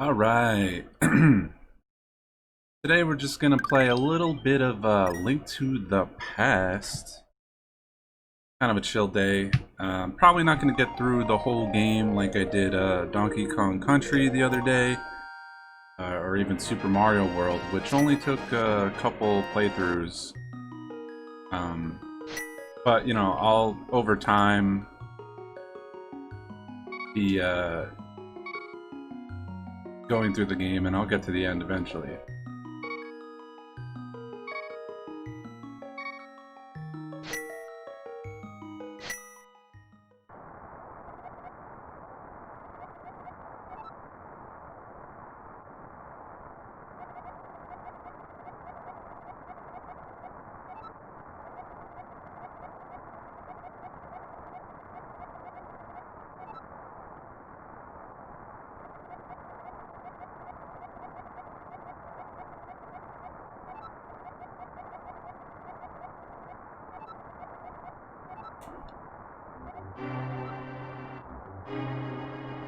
All right. Today we're just gonna play a little bit of Link to the Past. Kind of a chill day. Probably not gonna get through the whole game like I did Donkey Kong Country the other day, or even Super Mario World, which only took a couple playthroughs. Um, but you know, I'll over time be going through the game, and I'll get to the end eventually.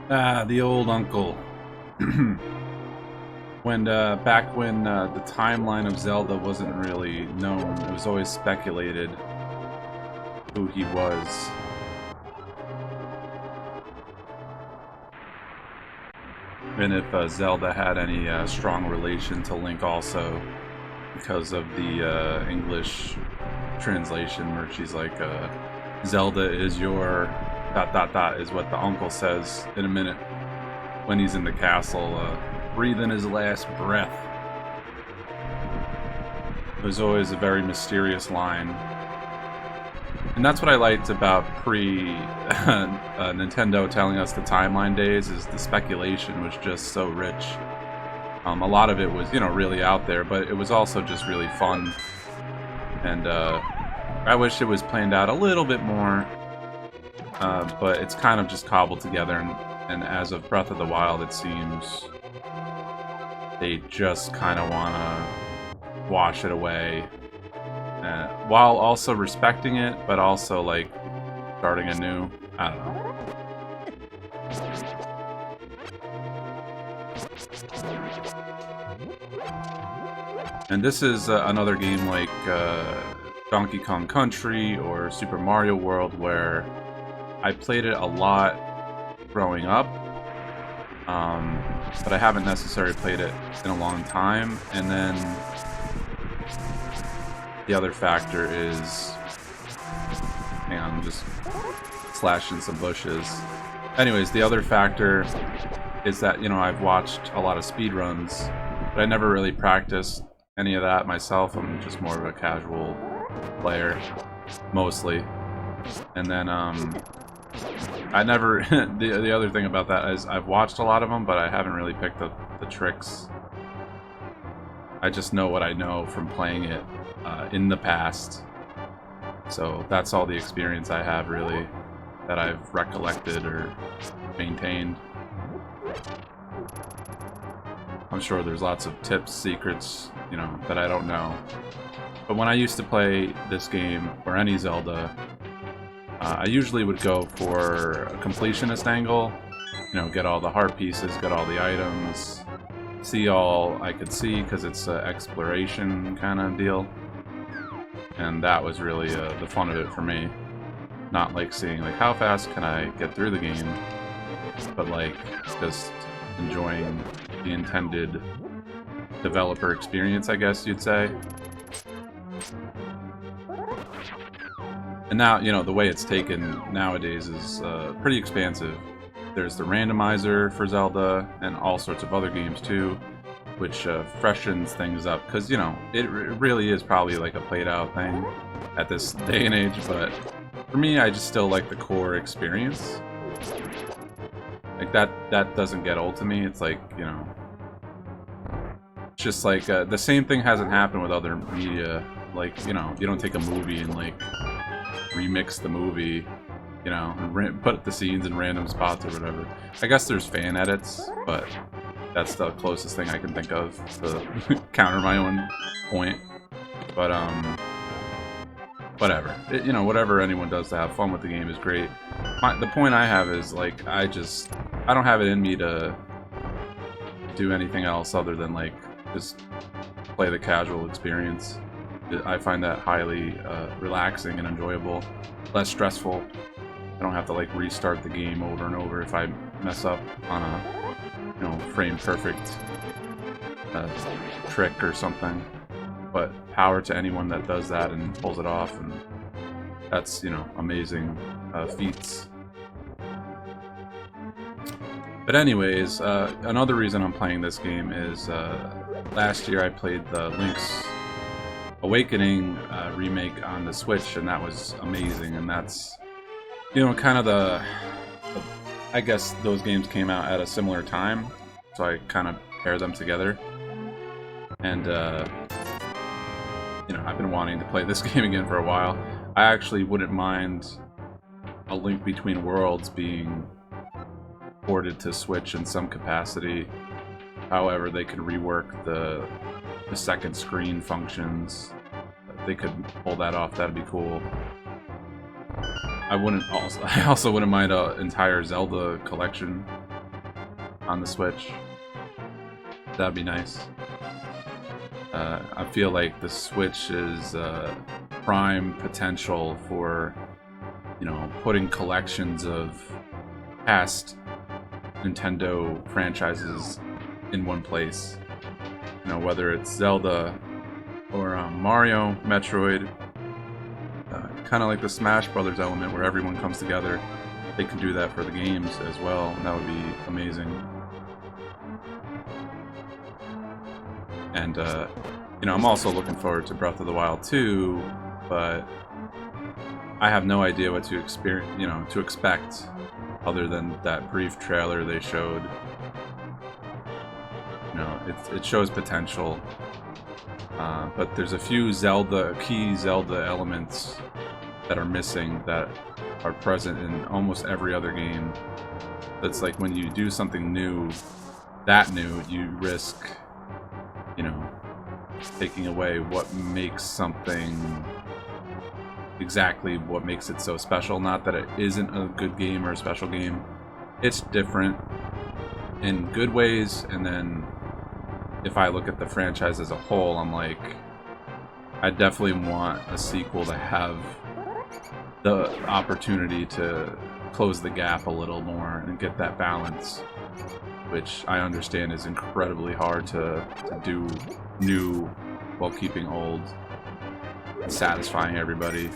Ah, the old uncle. Back when the timeline of Zelda wasn't really known, it was always speculated who he was. And if Zelda had any strong relation to Link also, because of the English translation where she's like, Zelda is your... ... is what the uncle says in a minute when he's in the castle, breathing his last breath. It was always a very mysterious line. And that's what I liked about Nintendo telling us the timeline days, is the speculation was just so rich. A lot of it was, you know, really out there, but it was also just really fun. And I wish it was planned out a little bit more. But it's kind of just cobbled together, and as of Breath of the Wild, it seems they just kind of want to wash it away, while also respecting it, but also like starting anew. I don't know. And this is another game like Donkey Kong Country or Super Mario World, where I played it a lot growing up, but I haven't necessarily played it in a long time. And then the other factor is... hang on, I'm just slashing some bushes. Anyways, the other factor is that, you know, I've watched a lot of speedruns, but I never really practiced any of that myself. I'm just more of a casual player, mostly. And then, I never... the other thing about that is I've watched a lot of them, but I haven't really picked up the tricks. I just know what I know from playing it in the past. So that's all the experience I have, really, that I've recollected or maintained. I'm sure there's lots of tips, secrets, you know, that I don't know. But when I used to play this game, or any Zelda, I usually would go for a completionist angle, you know, get all the heart pieces, get all the items, see all I could see, because it's an exploration kind of deal. And that was really the fun of it for me. Not like seeing, like, how fast can I get through the game, but like, just enjoying the intended developer experience, I guess you'd say. And now, you know, the way it's taken nowadays is pretty expansive. There's the randomizer for Zelda, and all sorts of other games too, which freshens things up. Because, you know, it really is probably like a played out thing at this day and age, but for me, I just still like the core experience. Like, that doesn't get old to me. It's like, you know, just like, the same thing hasn't happened with other media. Like, you know, you don't take a movie and, like, remix the movie, you know, and put the scenes in random spots or whatever. I guess there's fan edits, but that's the closest thing I can think of to counter my own point. But whatever. You know, whatever anyone does to have fun with the game is great. The point I have is, like, I don't have it in me to do anything else other than like just play the casual experience. I find that highly relaxing and enjoyable, less stressful. I don't have to like restart the game over and over if I mess up on a frame perfect trick or something. But power to anyone that does that and pulls it off, and that's amazing feats. But anyways, another reason I'm playing this game is last year I played the Link's Awakening remake on the Switch, and that was amazing. And that's kind of the I guess those games came out at a similar time, so I kind of pair them together. And I've been wanting to play this game again for a while. I actually wouldn't mind A Link Between Worlds being ported to Switch in some capacity. However, they could rework the second screen functions. If they could pull that off, that'd be cool. I also wouldn't mind an entire Zelda collection on the Switch. That'd be nice. I feel like the Switch is prime potential for putting collections of past Nintendo franchises in one place. Whether it's Zelda or Mario, Metroid, kind of like the Smash Brothers element where everyone comes together. They can do that for the games as well, and that would be amazing. And I'm also looking forward to Breath of the Wild 2, but I have no idea what to expect other than that brief trailer they showed. It shows potential, but there's a few key Zelda elements that are missing that are present in almost every other game. That's like when you do something new, you risk, taking away what makes something exactly what makes it so special. Not that it isn't a good game or a special game. It's different in good ways, and then if I look at the franchise as a whole, I'm like, I definitely want a sequel to have the opportunity to close the gap a little more and get that balance, which I understand is incredibly hard to do new while keeping old and satisfying everybody.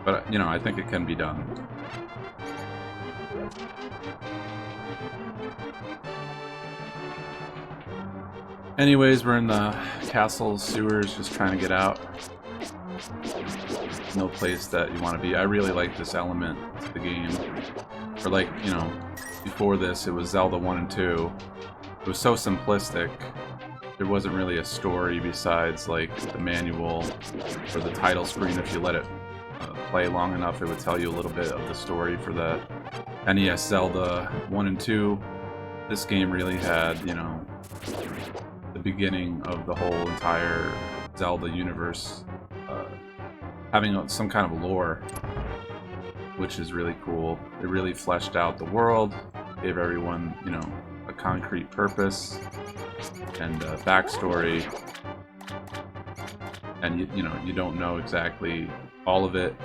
But I think it can be done. Anyways, we're in the castle sewers, just trying to get out. No place that you want to be. I really like this element to the game. Or like, before this, it was Zelda 1 and 2. It was so simplistic. There wasn't really a story besides like the manual or the title screen. If you let it play long enough, it would tell you a little bit of the story for the NES Zelda 1 and 2. This game really had, the beginning of the whole entire Zelda universe having some kind of lore, which is really cool. It really fleshed out the world, gave everyone, a concrete purpose and a backstory, and you don't know exactly all of it,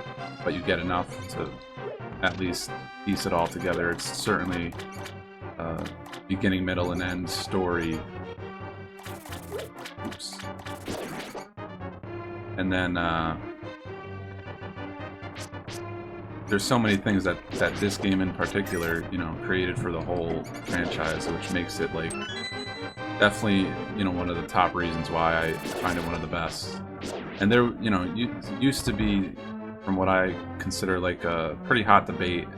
but you get enough to at least piece it all together. It's certainly beginning, middle, and end story. Oops. And then there's so many things that this game in particular, created for the whole franchise, which makes it like definitely, one of the top reasons why I find it one of the best. And there, used to be, from what I consider like a pretty hot debate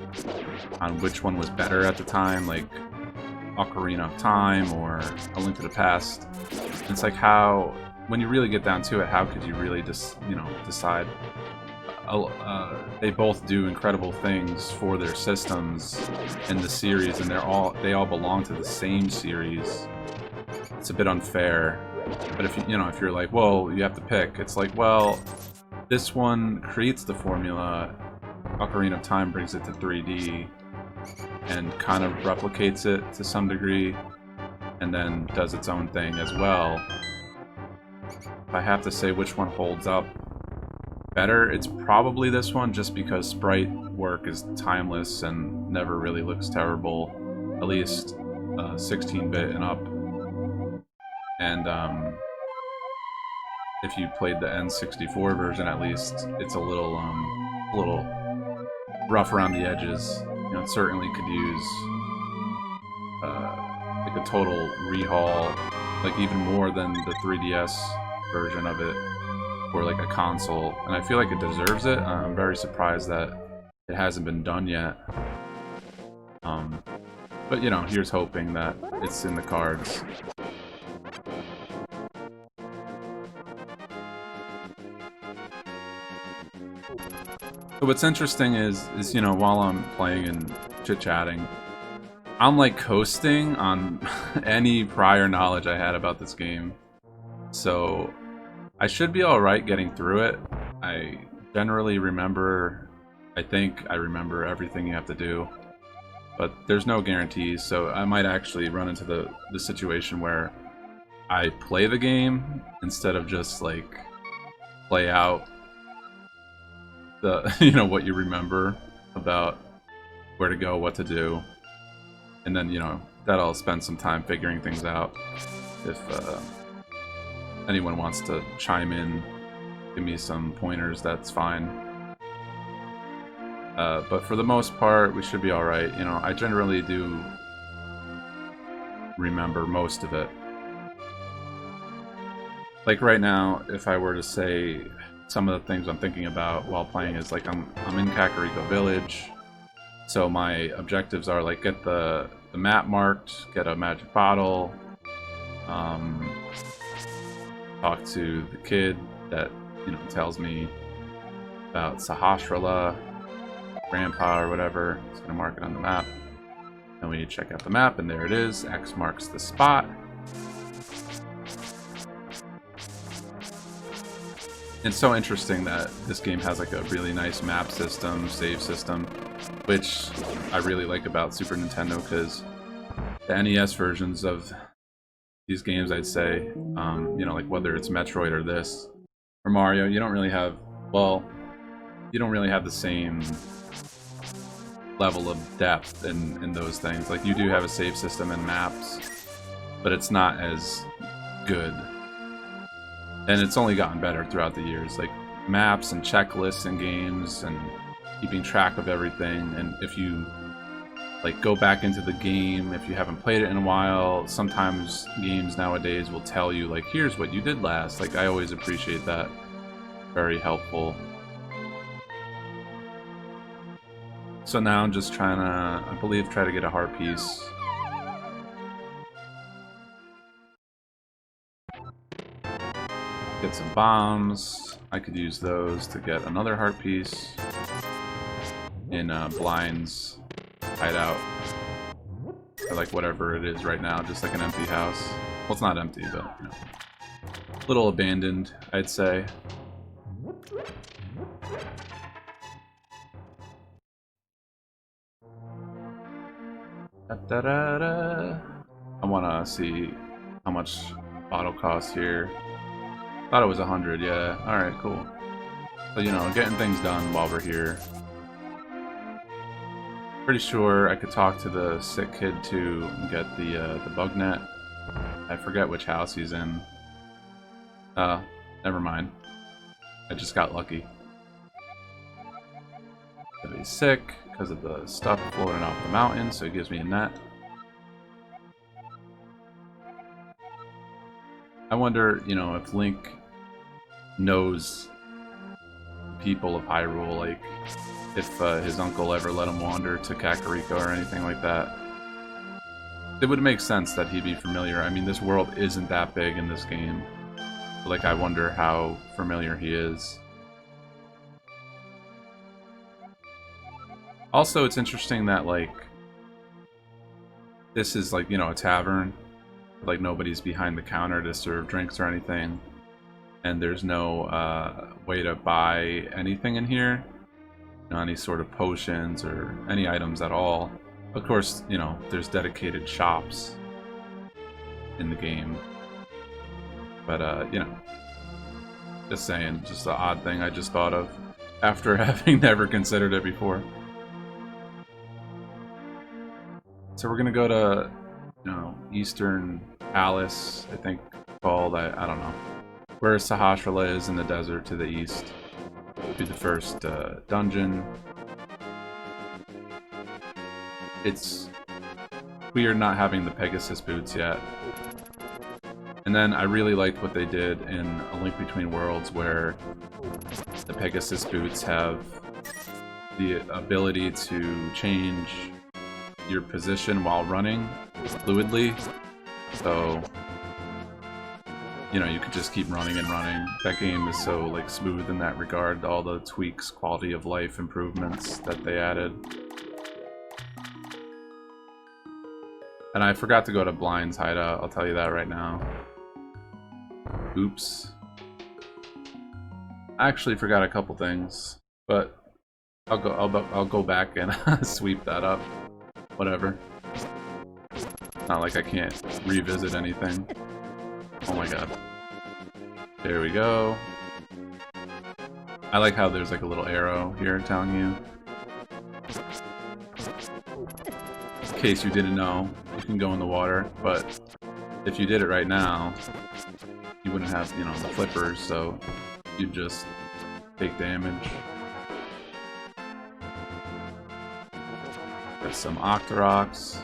on which one was better at the time, like Ocarina of Time or A Link to the Past. It's like, how, when you really get down to it, how could you really just, decide? They both do incredible things for their systems in the series, and they all belong to the same series. It's a bit unfair, but if if you're like, well, you have to pick, it's like, well, this one creates the formula. Ocarina of Time brings it to 3D. and kind of replicates it to some degree, and then does its own thing as well. If I have to say which one holds up better, it's probably this one, just because sprite work is timeless and never really looks terrible, at least 16-bit and up. And if you played the N64 version, at least it's a little rough around the edges. You know, it certainly could use like a total rehaul, like even more than the 3DS version of it, or like a console. And I feel like it deserves it. I'm very surprised that it hasn't been done yet. But you know, here's hoping that it's in the cards. So what's interesting is you know, while I'm playing and chit-chatting, I'm like coasting on any prior knowledge I had about this game. So I should be alright getting through it. I generally remember, I think I remember everything you have to do, but there's no guarantees, so I might actually run into the situation where I play the game instead of just like play out the, you know, what you remember about where to go, what to do, and then, you know, that I'll spend some time figuring things out. If anyone wants to chime in, give me some pointers, that's fine. But for the most part, we should be alright. You know, I generally do remember most of it. Like right now, if I were to say some of the things I'm thinking about while playing is like I'm in Kakariko Village, so my objectives are like get the map marked, get a magic bottle, talk to the kid that, you know, tells me about Sahasrara, Grandpa or whatever. It's gonna mark it on the map. Then we need to check out the map, and there it is. X marks the spot. It's so interesting that this game has like a really nice map system, save system, which I really like about Super Nintendo, because the NES versions of these games, I'd say, you know, like whether it's Metroid or this, or Mario, you don't really have, well, you don't really have the same level of depth in those things. Like, you do have a save system and maps, but it's not as good. And it's only gotten better throughout the years. Like, maps and checklists in games and keeping track of everything. And if you like go back into the game, if you haven't played it in a while, sometimes games nowadays will tell you like, here's what you did last. Like, I always appreciate that. Very helpful. So now I'm just trying to, I believe, try to get a heart piece. Get some bombs. I could use those to get another heart piece in Blind's hideout. Or like whatever it is right now, just like an empty house. Well, it's not empty, but you know, a little abandoned, I'd say. Da-da-da-da. I want to see how much bottle costs here. Thought it was 100, yeah. Alright, cool. So, you know, getting things done while we're here. Pretty sure I could talk to the sick kid too and get the bug net. I forget which house he's in. Never mind. I just got lucky. So he's sick because of the stuff floating off the mountain, so he gives me a net. I wonder, you know, if Link knows people of Hyrule, like if his uncle ever let him wander to Kakariko or anything like that. It would make sense that he'd be familiar. I mean, this world isn't that big in this game. But, like, I wonder how familiar he is. Also, it's interesting that, like, this is, like, you know, a tavern. Like, nobody's behind the counter to serve drinks or anything. And there's no way to buy anything in here. You know, any sort of potions or any items at all. Of course, you know, there's dedicated shops in the game. But, you know, just saying, just the odd thing I just thought of after having never considered it before. So we're gonna go to, you know, Eastern Palace, I think called, I don't know, where Sahasrara is in the desert to the east. Do the first dungeon. It's weird not having the Pegasus boots yet. And then I really liked what they did in A Link Between Worlds, where the Pegasus boots have the ability to change your position while running fluidly. So, you know, you could just keep running and running. That game is so, like, smooth in that regard. All the tweaks, quality of life improvements that they added. And I forgot to go to Blind's hideout, I'll tell you that right now. Oops. I actually forgot a couple things, but I'll go back and sweep that up. Whatever. Not like I can't revisit anything. Oh my god. There we go. I like how there's like a little arrow here telling you. In case you didn't know, you can go in the water, but if you did it right now, you wouldn't have, you know, the flippers, so you'd just take damage. Got some Octoroks.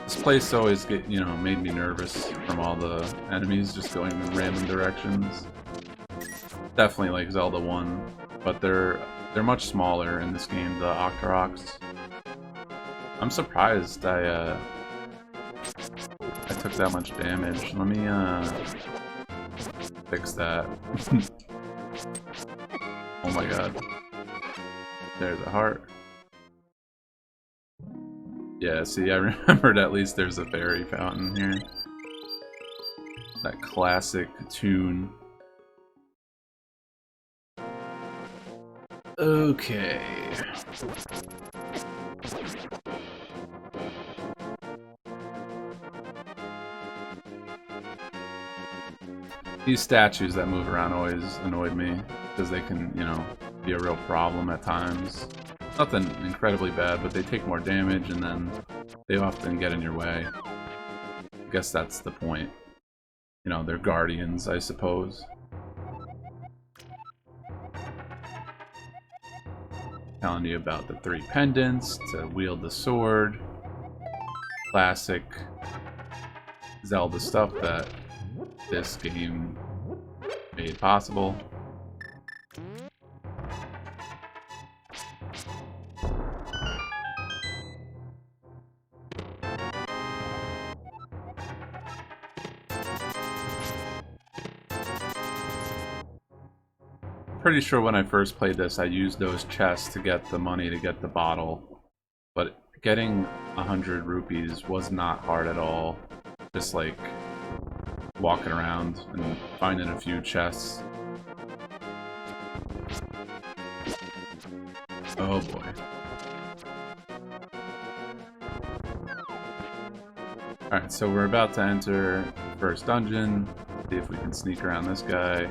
This place always made me nervous from all the enemies just going in random directions. Definitely like Zelda 1, but they're much smaller in this game, the Octoroks. I'm surprised I took that much damage. Let me fix that. Oh my god. There's a heart. Yeah, see, I remembered at least there's a fairy fountain here. That classic tune. Okay. These statues that move around always annoyed me, because they can, you know, be a real problem at times. Nothing incredibly bad, but they take more damage and then they often get in your way. I guess that's the point. You know, they're guardians, I suppose. Telling you about the 3 pendants to wield the sword. Classic Zelda stuff that this game made possible. Pretty sure when I first played this, I used those chests to get the money to get the bottle, but getting 100 rupees was not hard at all. Just like walking around and finding a few chests. Oh boy. Alright, so we're about to enter the first dungeon. See if we can sneak around this guy.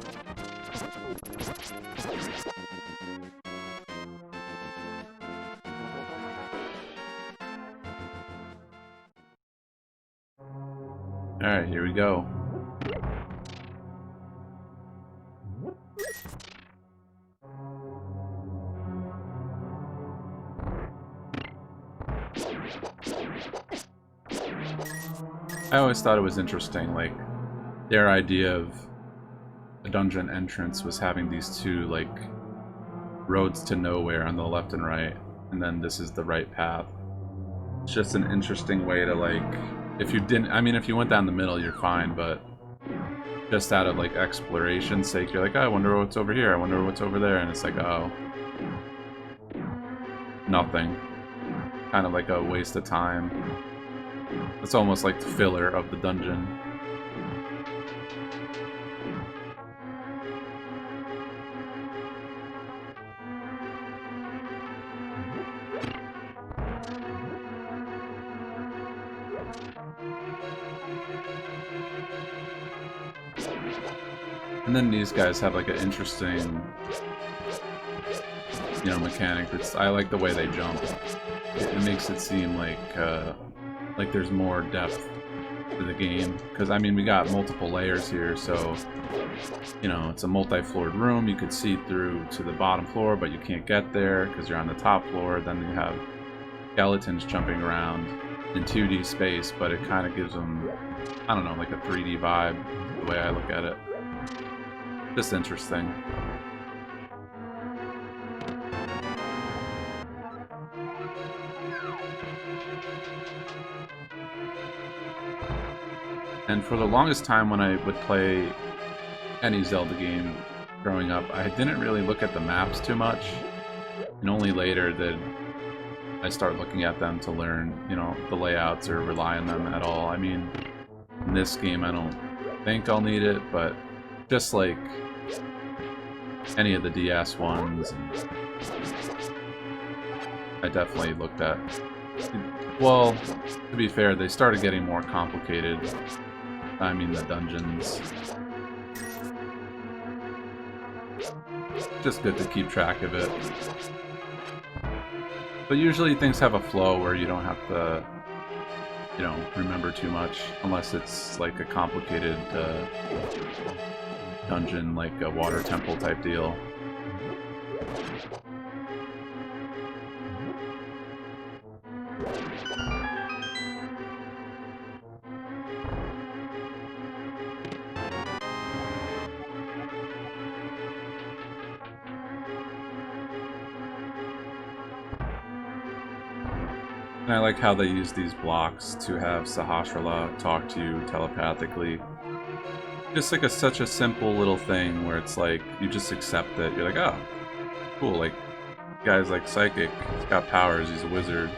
Alright, here we go. I always thought it was interesting, like, their idea of a dungeon entrance was having these two, like, roads to nowhere on the left and right, and then this is the right path. It's just an interesting way to, like, if you didn't, I mean, if you went down the middle, you're fine, but just out of, like, exploration's sake, you're like, oh, I wonder what's over here, I wonder what's over there, and it's like, oh, nothing. Kind of like a waste of time. It's almost like the filler of the dungeon. And then these guys have like an interesting, you know, mechanic. I like the way they jump. It makes it seem like there's more depth to the game. Because I mean, we got multiple layers here, so you know, it's a multi-floored room. You could see through to the bottom floor, but you can't get there because you're on the top floor. Then you have skeletons jumping around in 2D space, but it kind of gives them, I don't know, like a 3D vibe, the way I look at it. Just interesting. And for the longest time when I would play any Zelda game growing up, I didn't really look at the maps too much. And only later did I start looking at them to learn, you know, the layouts or rely on them at all. I mean, in this game I don't think I'll need it, but just like any of the DS ones, I definitely looked at. Well, to be fair, they started getting more complicated. I mean, the dungeons. Just good to keep track of it. But usually things have a flow where you don't have to, you know, remember too much, unless it's like a complicated dungeon, like a water temple type deal. And I like how they use these blocks to have Sahasrara talk to you telepathically. Just like such a simple little thing where it's like, you just accept it. You're like, oh, cool, like, guy's like psychic, he's got powers, he's a wizard.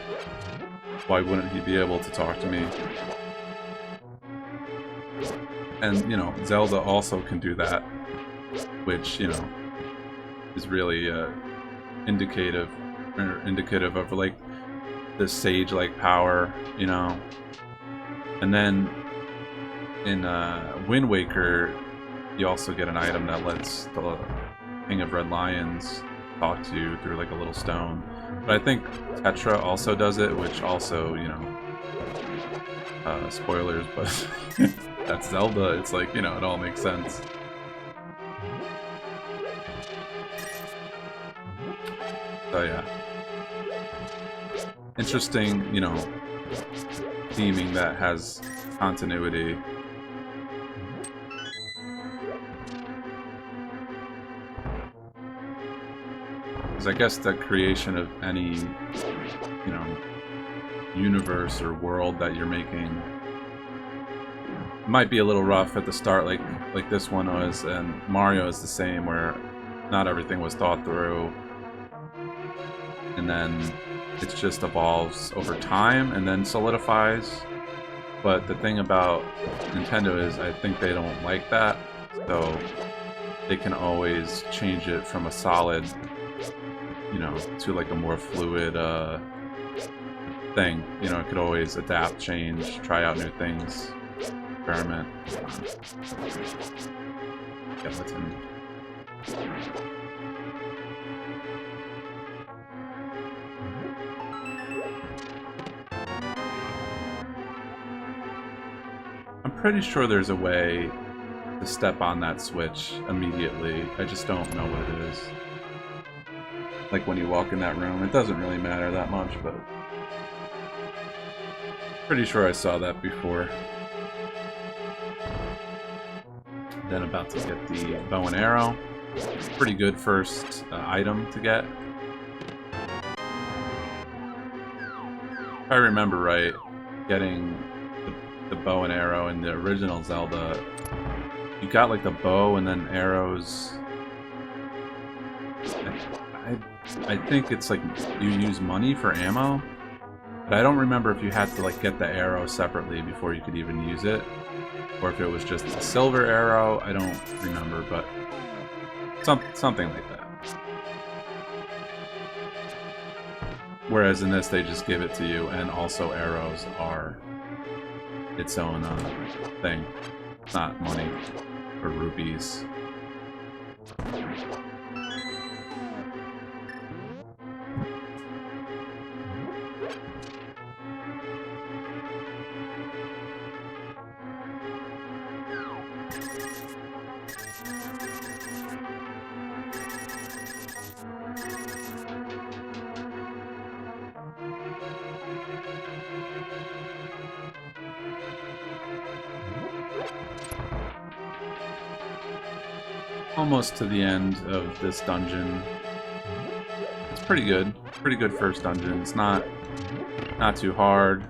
Why wouldn't he be able to talk to me? And, you know, Zelda also can do that, which, you know, is really indicative of, like, the sage-like power, you know. And then in Wind Waker, you also get an item that lets the King of Red Lions talk to you through like a little stone. But I think Tetra also does it, which also, you know, spoilers, but that's Zelda. It's like, you know, it all makes sense. So yeah. Interesting, you know, theming that has continuity. Because I guess the creation of any, you know, universe or world that you're making might be a little rough at the start, like this one was, and Mario is the same, where not everything was thought through, and then it just evolves over time and then solidifies. But the thing about Nintendo is I think they don't like that, so they can always change it from a solid, you know, to like a more fluid thing. You know, it could always adapt, change, try out new things, experiment. Skeleton. I'm pretty sure there's a way to step on that switch immediately. I just don't know what it is. Like when you walk in that room, it doesn't really matter that much, but pretty sure I saw that before. Then about to get the bow and arrow. Pretty good first item to get. If I remember right, getting the bow and arrow in the original Zelda, you got like the bow and then arrows. I think it's like you use money for ammo, but I don't remember if you had to like get the arrow separately before you could even use it, or if it was just a silver arrow. I don't remember, but something like that. Whereas in this, they just give it to you, and also arrows are its own thing, not money or rupees. Almost to the end of this dungeon. It's pretty good. Pretty good first dungeon. It's not too hard.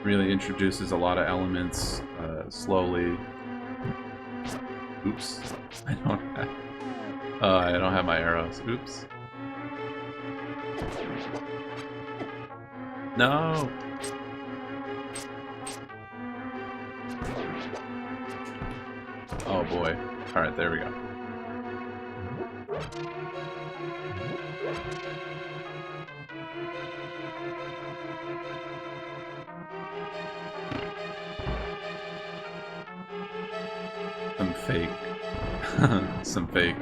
Really introduces a lot of elements slowly. Oops. I don't have my arrows. Oops. No. Oh boy. Alright, there we go. Some fake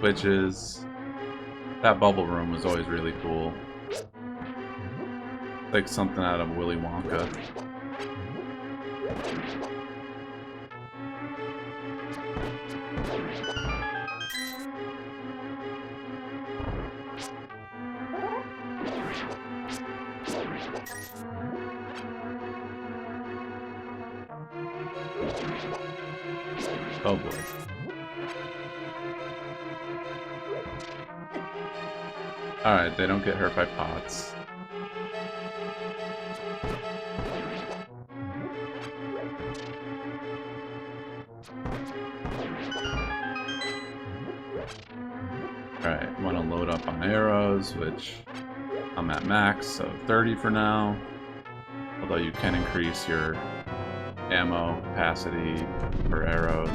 witches. That bubble room was always really cool. Like something out of Willy Wonka. Oh boy. Alright, they don't get hurt by pots. Alright, want to load up on arrows, which I'm at max, so 30 for now. Although you can increase your ammo capacity for arrows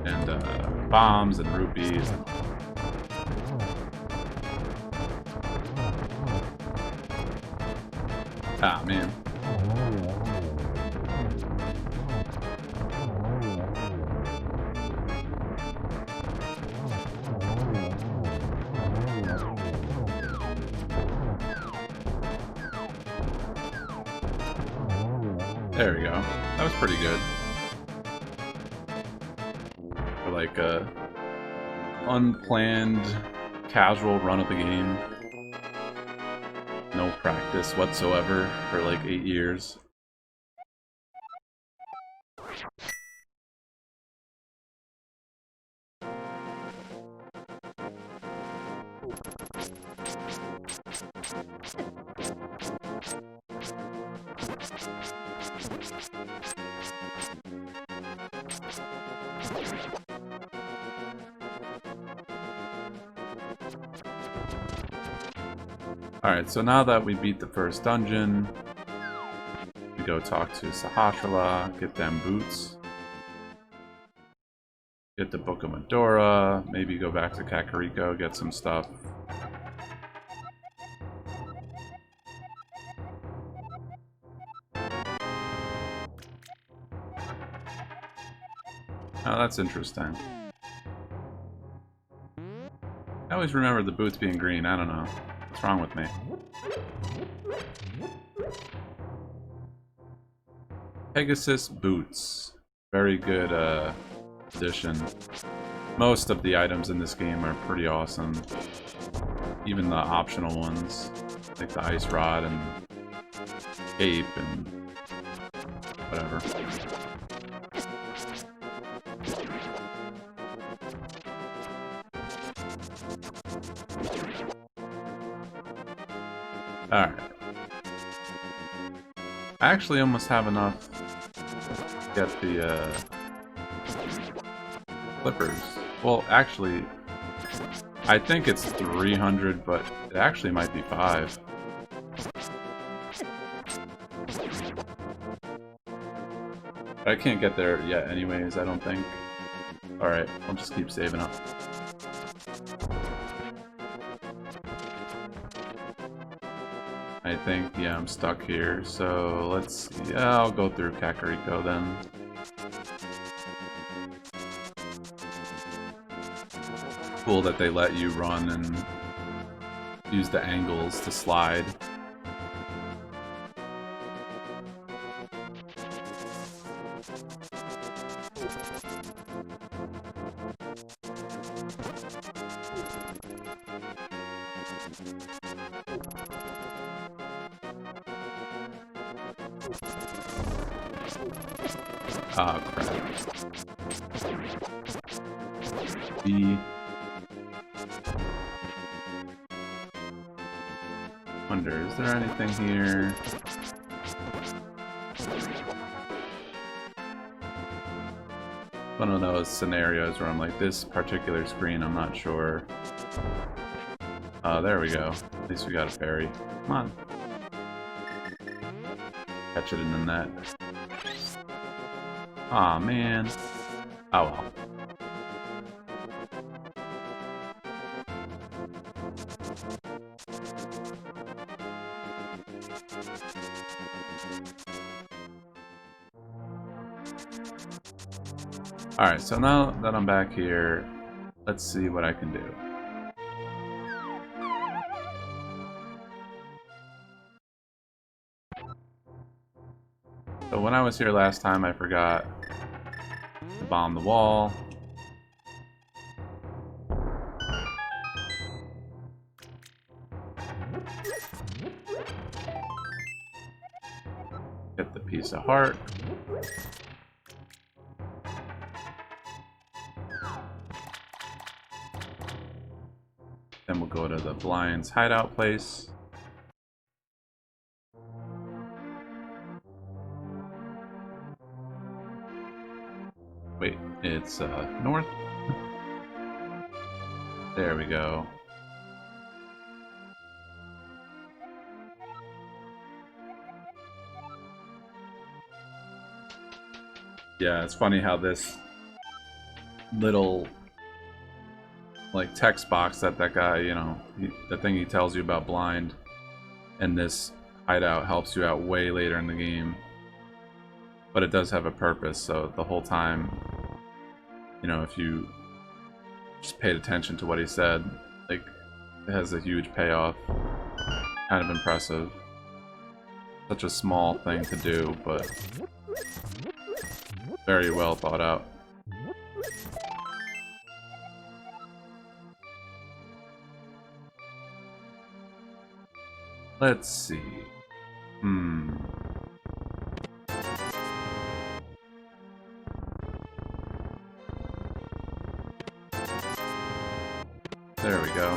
and bombs and rupees. Ah, man. There we go. That was pretty good. For like a unplanned, casual run of the game. No practice whatsoever for like 8 years. Alright, so now that we beat the first dungeon, we go talk to Sahasrahla, get them boots, get the Book of Medora, maybe go back to Kakariko, get some stuff. Oh, that's interesting. I always remember the boots being green, I don't know. What's wrong with me? Pegasus boots. Very good addition. Most of the items in this game are pretty awesome. Even the optional ones. Like the ice rod and cape and whatever. Alright. I actually almost have enough to get the flippers. Well, actually, I think it's 300, but it actually might be 5. But I can't get there yet anyways, I don't think. Alright, I'll just keep saving up. I think, yeah, I'm stuck here, so let's see. Yeah, I'll go through Kakariko then. cool that they let you run and use the angles to slide. Ah, crap. Wonder, is there anything here? One of those scenarios where I'm like, this particular screen, I'm not sure. There we go. At least we got a fairy. Come on. Catch it in the net. Aw, man. Oh well. Alright, so now that I'm back here, let's see what I can do. So when I was here last time, I forgot to bomb the wall. Get the piece of heart. Then we'll go to the Blind's hideout place. Wait, it's north? There we go. Yeah, it's funny how this little like text box that guy, you know, the thing he tells you about Blind and this hideout helps you out way later in the game. But it does have a purpose, so the whole time, you know, if you just paid attention to what he said, like, it has a huge payoff. Kind of impressive. Such a small thing to do, but very well thought out. Let's see. There we go.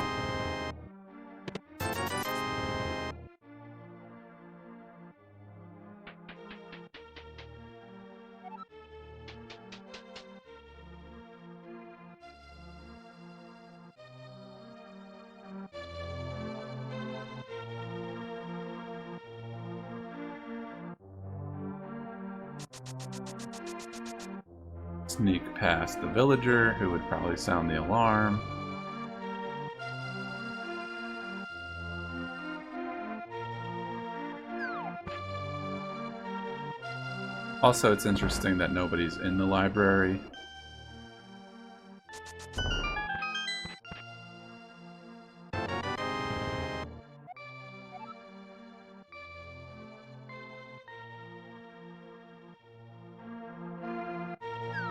Sneak past the villager, who would probably sound the alarm. Also, it's interesting that nobody's in the library.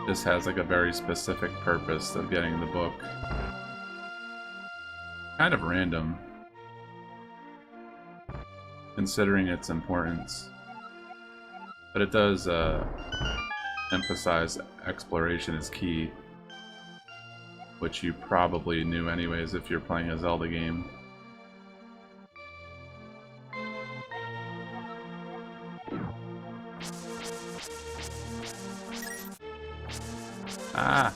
This has like a very specific purpose of getting the book. Kind of random, considering its importance. But it does emphasize exploration is key, which you probably knew anyways if you're playing a Zelda game. Ah!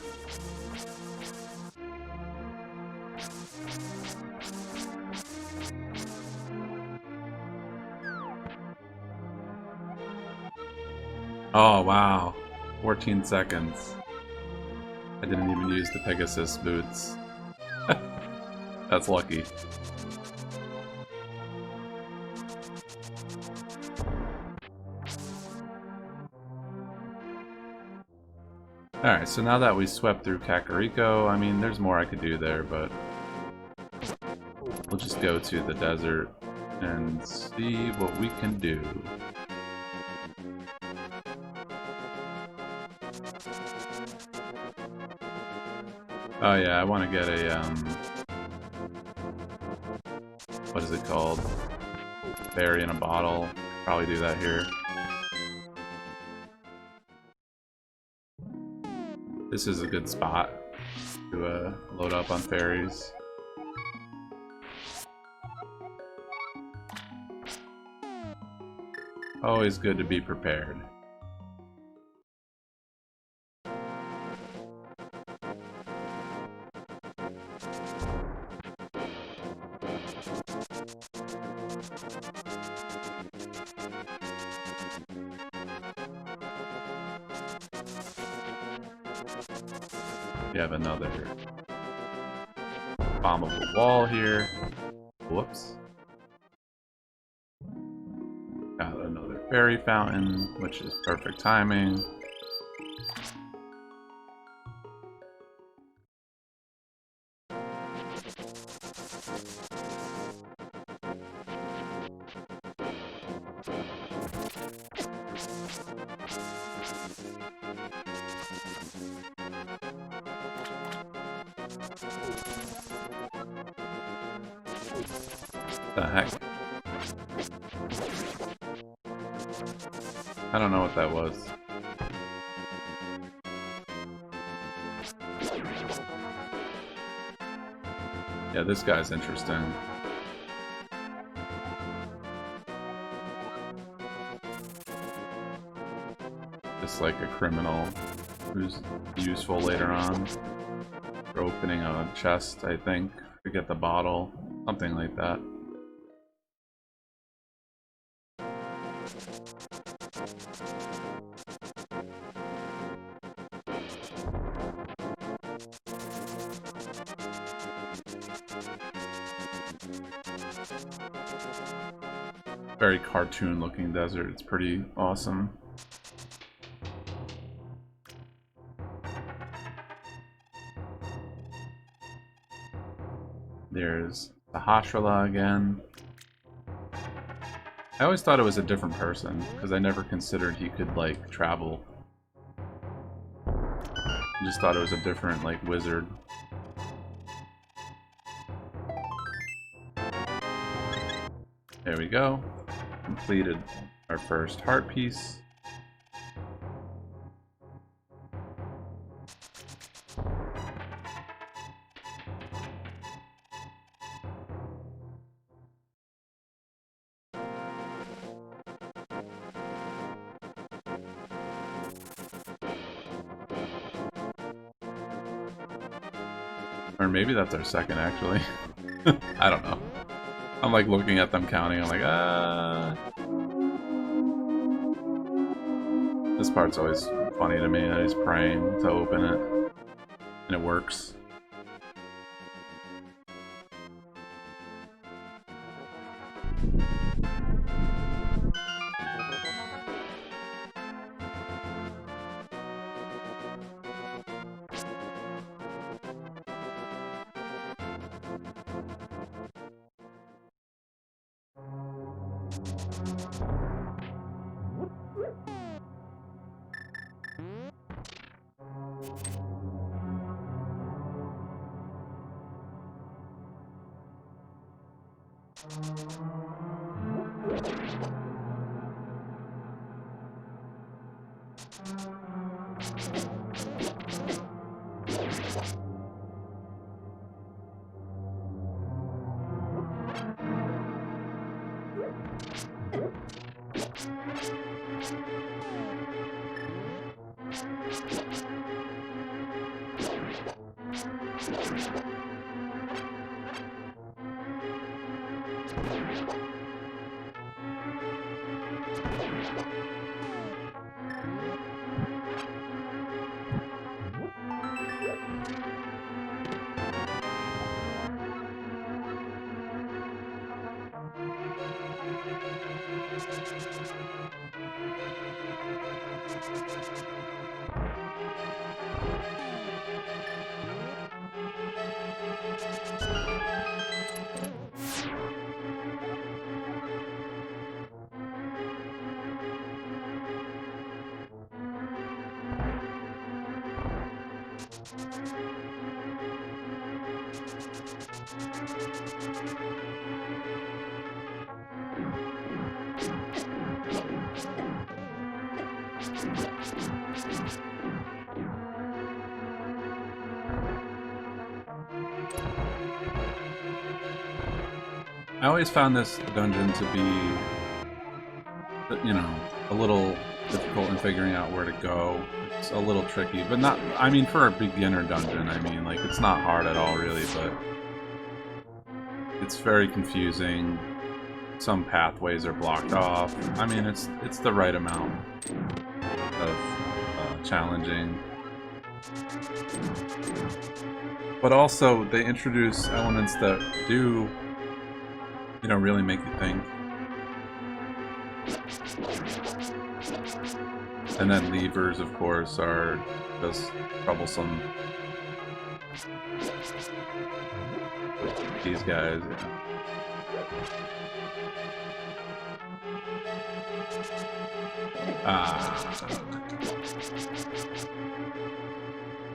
Oh, wow. 14 seconds. I didn't even use the Pegasus boots. That's lucky. Alright, so now that we swept through Kakariko, I mean, there's more I could do there, but we'll just go to the desert and see what we can do. Oh yeah, I want to get a, what is it called? Berry in a bottle. Probably do that here. This is a good spot to load up on fairies. Always good to be prepared. We have another bombable wall here. Whoops. Got another fairy fountain, which is perfect timing. The heck? I don't know what that was. Yeah, this guy's interesting. Just like a criminal who's useful later on for opening a chest, I think, to get the bottle. Something like that. Very cartoon looking desert. It's pretty awesome. There's the Hashrala again. I always thought it was a different person, because I never considered he could, like, travel. I just thought it was a different, like, wizard. There we go. Completed our first heart piece. Or maybe that's our second, actually. I don't know. I'm like looking at them counting, I'm like, This part's always funny to me. I was praying to open it, and it works. I always found this dungeon to be, you know, a little difficult in figuring out where to go. It's a little tricky, but not, I mean, for a beginner dungeon, I mean, like, it's not hard at all, really, but it's very confusing. Some pathways are blocked off. I mean, it's the right amount of challenging. But also, they introduce elements that do, you know, really make you think. And then levers, of course, are just troublesome. These guys, yeah.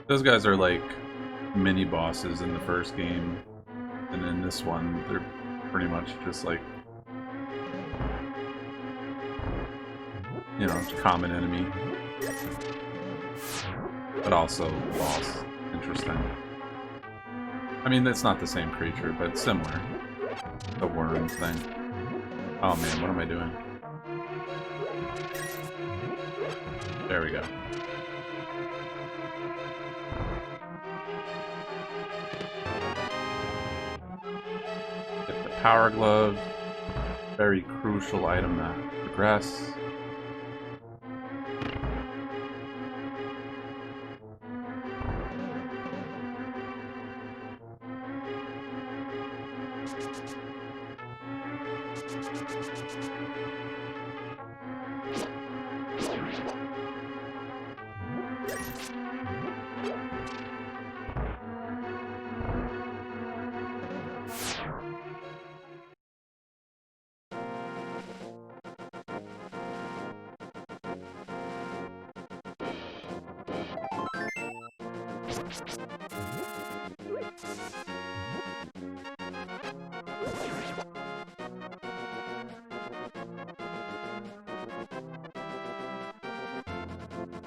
Those guys are like mini bosses in the first game, and in this one, they're pretty much just like, you know, common enemy, but also boss. Interesting. I mean, it's not the same creature, but similar. The worm thing. Oh man, what am I doing? There we go. Get the power glove. Very crucial item to progress.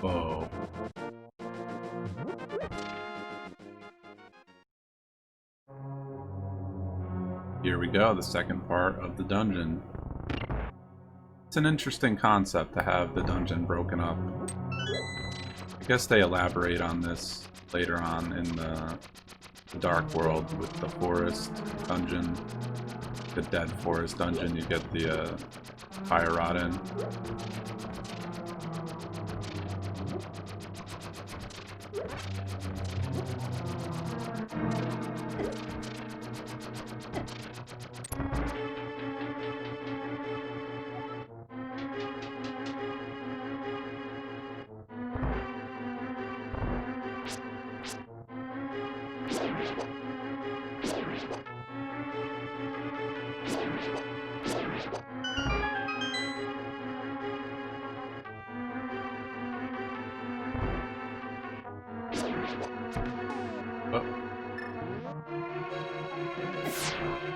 Whoa. Here we go, the second part of the dungeon. It's an interesting concept to have the dungeon broken up. I guess they elaborate on this later on in the Dark World with the forest dungeon, the Dead Forest dungeon. You get the fire rod in.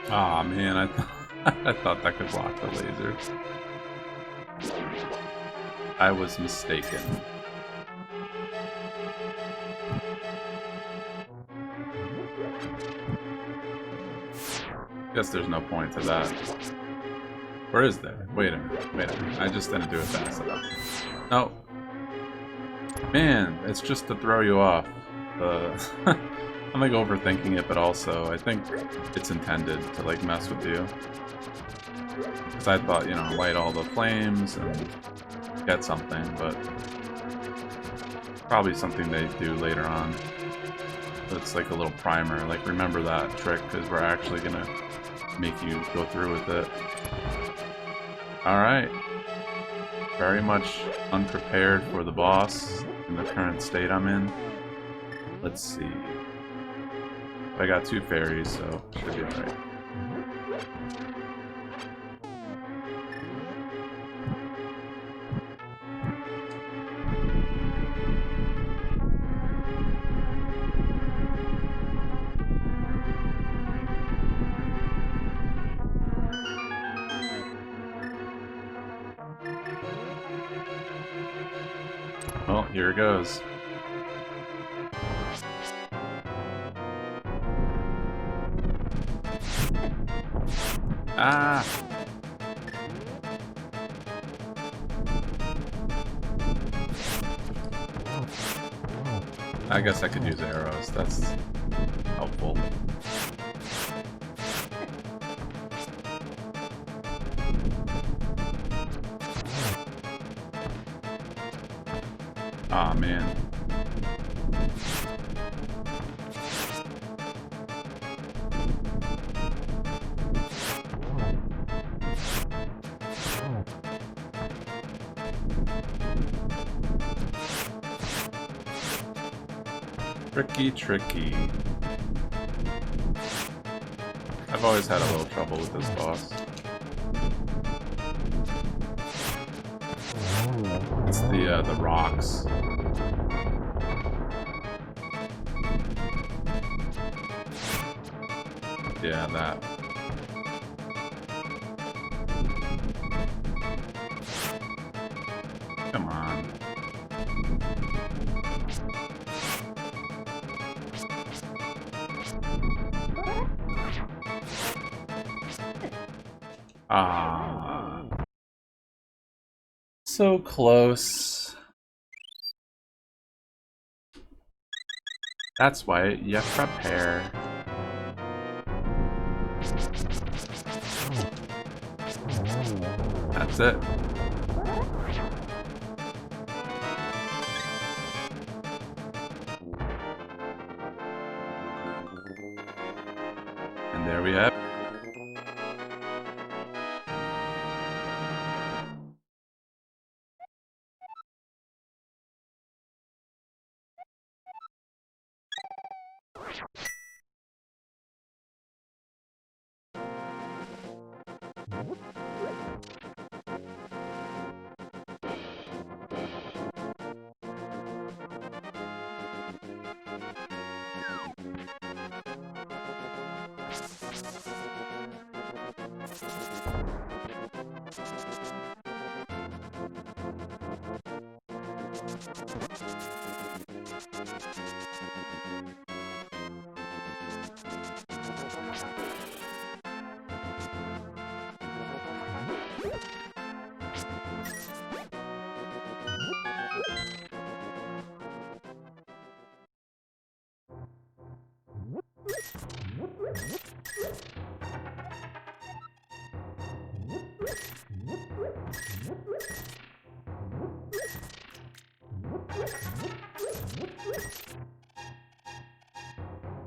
Aw, man, I thought that could block the laser. I was mistaken. Guess there's no point to that. Or is there? Wait a minute. I just didn't do it fast enough. No. Man, it's just to throw you off. I'm like overthinking it, but also I think it's intended to like mess with you. Because I thought, you know, light all the flames and get something, but probably something they do later on. It's like a little primer. Like, remember that trick, because we're actually gonna make you go through with it. Alright. Very much unprepared for the boss in the current state I'm in. Let's see. I got 2 fairies, so should be alright. Well, here it goes. Ah! I guess I could use arrows. That's helpful. Aw, man. Tricky, tricky. I've always had a little trouble with this boss. It's the rocks. Yeah, that. Come on. Ah. So close. That's why you prepare. That's it. And there we have it.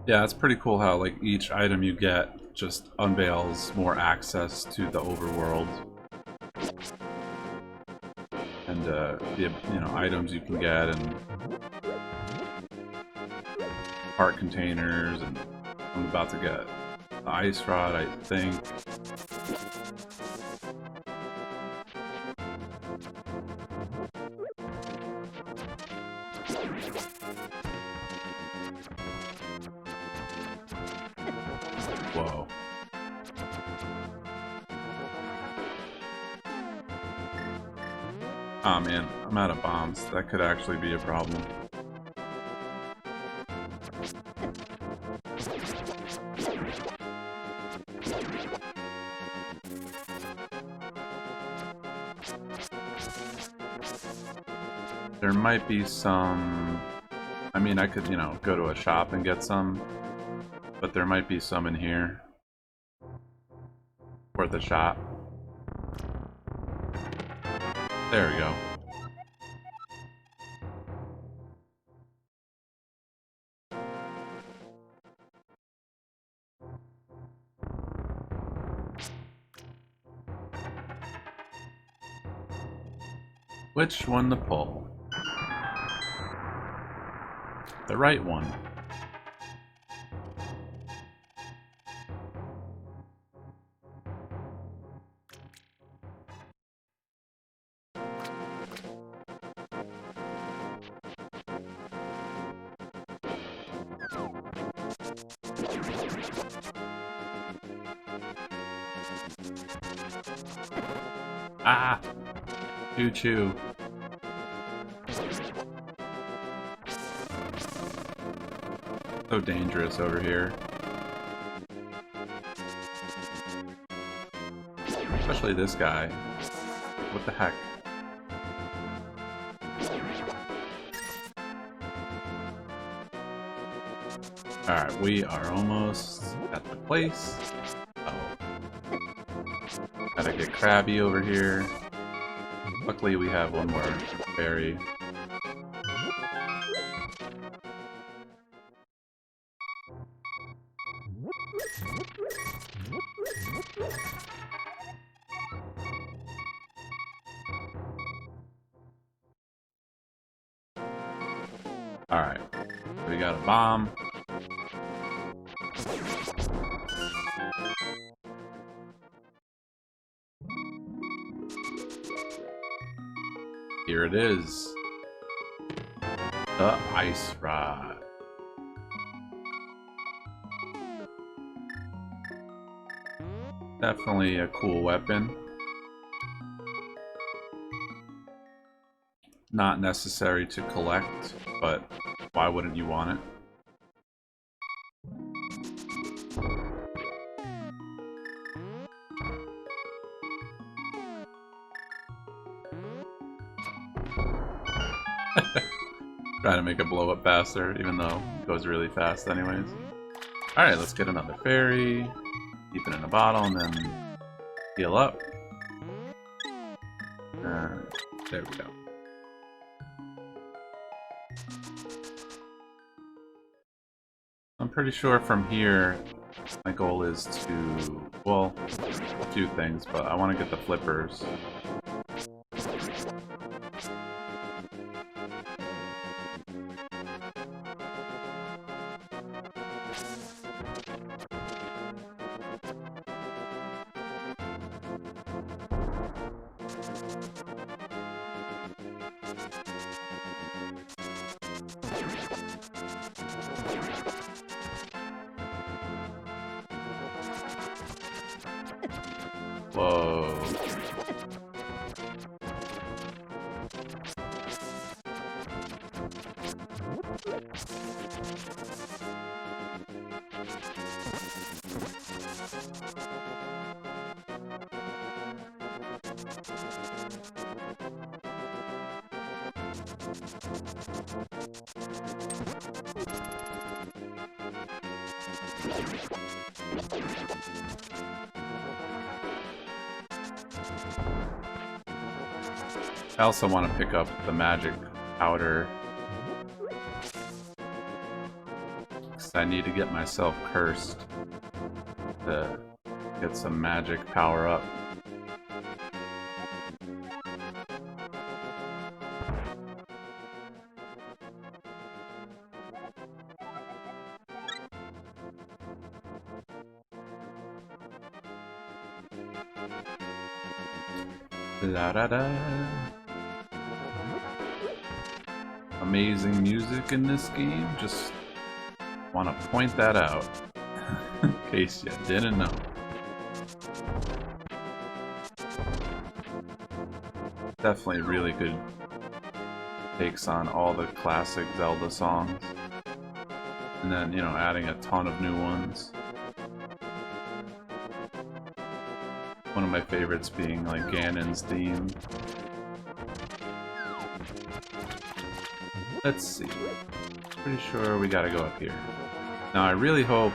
Yeah, it's pretty cool how like each item you get just unveils more access to the overworld. And the items you can get and heart containers, and I'm about to get the ice rod, I think. Whoa. Aw, man, I'm out of bombs. That could actually be a problem. There might be some... I mean, I could, go to a shop and get some, but there might be some in here. Worth a shot. There we go. Which one to pull? The right one. Ah! Choo-choo. So dangerous over here. Especially this guy. What the heck? Alright, we are almost at the place. Oh. Gotta get Krabby over here. Luckily we have one more berry. Alright, we got a bomb. Here it is. The ice rod. Definitely a cool weapon. Not necessary to collect, but why wouldn't you want it? Trying to make it blow up faster, even though it goes really fast anyways. Alright, let's get another fairy. Keep it in a bottle and then heal up. There we go. I'm pretty sure from here my goal is to, well, a few things, but I want to get the flippers. Whoa. I also want to pick up the magic powder, because I need to get myself cursed to get some magic power up. La da da. Amazing music in this game, just want to point that out in case you didn't know. Definitely really good takes on all the classic Zelda songs, and then, you know, adding a ton of new ones. One of my favorites being like Ganon's theme. Let's see. Pretty sure we gotta go up here. Now I really hope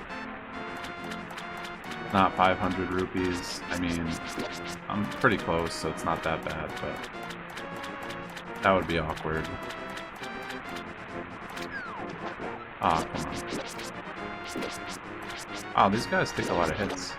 not 500 rupees. I mean, I'm pretty close, so it's not that bad, but that would be awkward. Ah, come on. Oh, these guys take a lot of hits.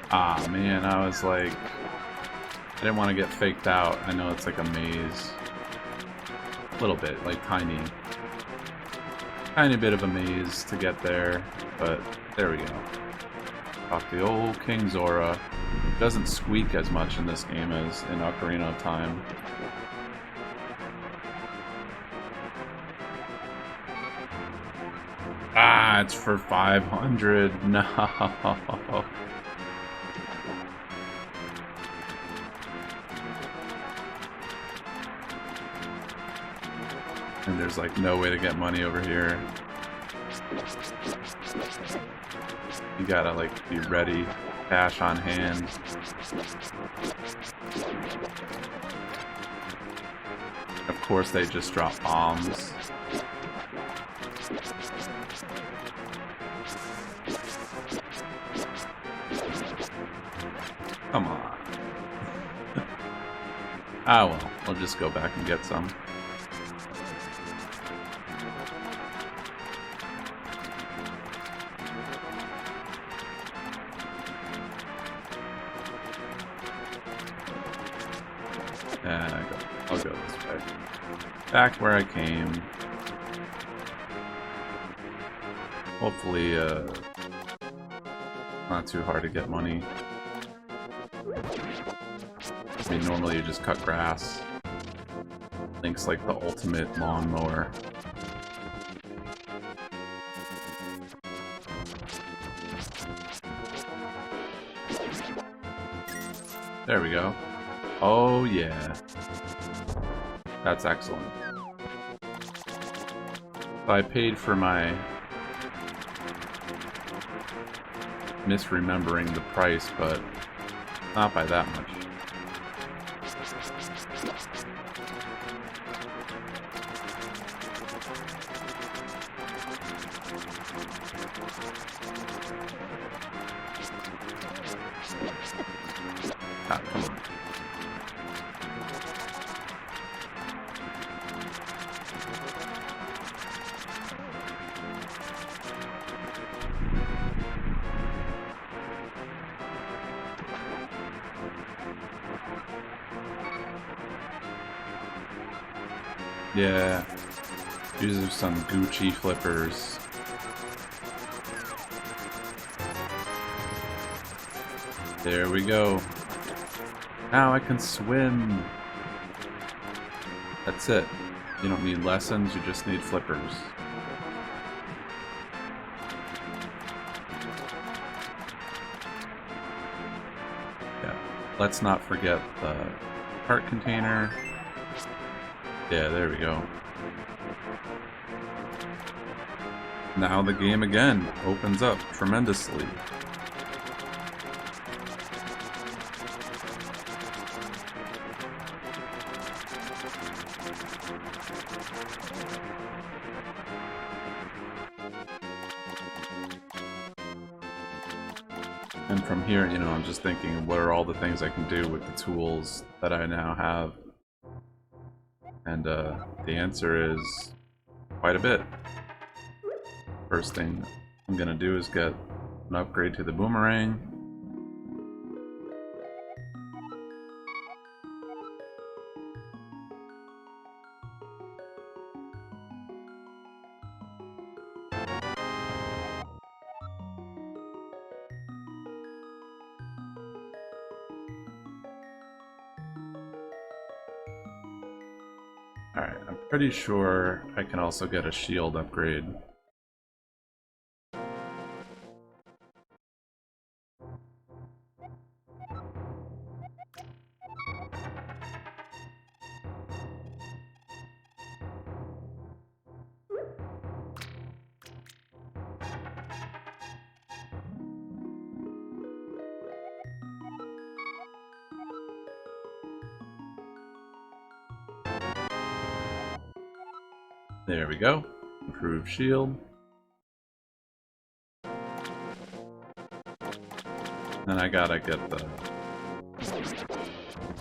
Ah, man, I was like, I didn't want to get faked out. I know it's like a maze. A little bit, like tiny bit of a maze to get there, but there we go. Talk to the old King Zora. It doesn't squeak as much in this game as in Ocarina of Time. Ah, Ah, it's for 500. No. And there's like no way to get money over here. You gotta like be ready, cash on hand. Of course they just drop bombs. Come on. Ah well, we'll just go back and get some. I'll go this way. Back where I came. Hopefully, not too hard to get money. I mean, normally you just cut grass. Link's like the ultimate lawnmower. There we go. Oh yeah. That's excellent. So I paid for my misremembering the price, but not by that much. Ah, come on. Yeah, these are some Gucci flippers. There we go. Now I can swim. That's it. You don't need lessons, you just need flippers. Yeah, let's not forget the cart container. Yeah, there we go. Now the game again opens up tremendously. And from here, you know, I'm just thinking, what are all the things I can do with the tools that I now have? And the answer is quite a bit. First thing I'm gonna do is get an upgrade to the boomerang. Alright, I'm pretty sure I can also get a shield upgrade. There we go. Improved shield. Then I gotta get the...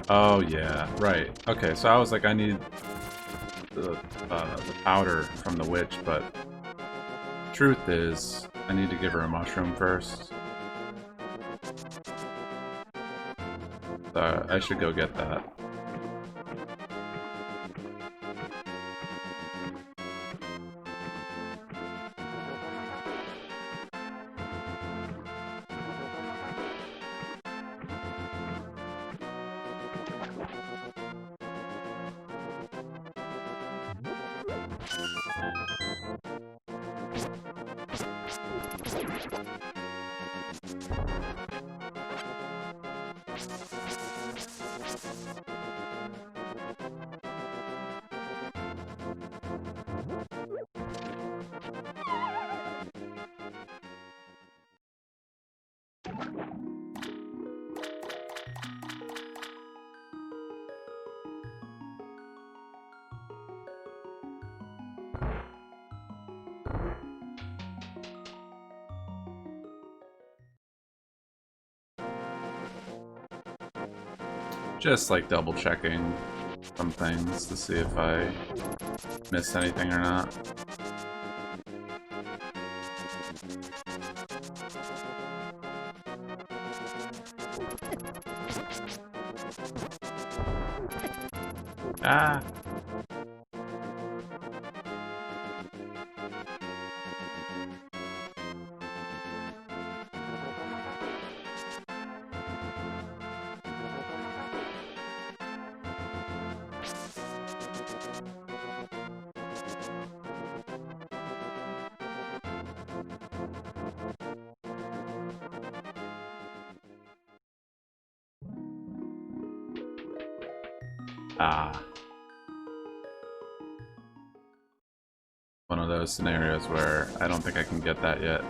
Oh yeah, right. Okay, so I was like, I need the powder from the witch, but truth is, I need to give her a mushroom first. So I should go get that. Just like double checking some things to see if I missed anything or not. Ah! Ah. One of those scenarios where I don't think I can get that yet.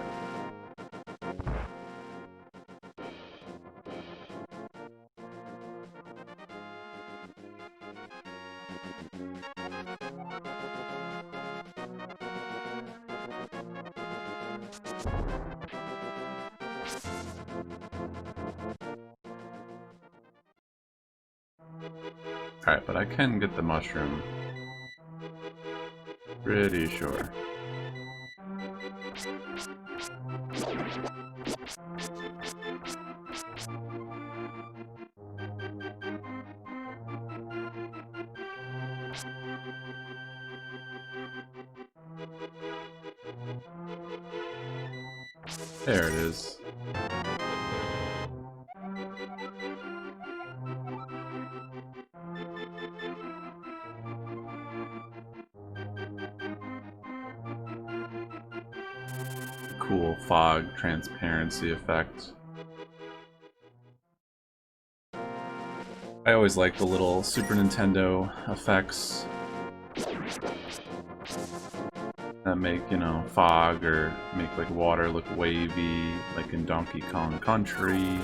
Alright, but I can get the mushroom. Pretty sure. There it is. Cool fog transparency effect. I always like the little Super Nintendo effects that make, you know, fog or make like water look wavy, like in Donkey Kong Country.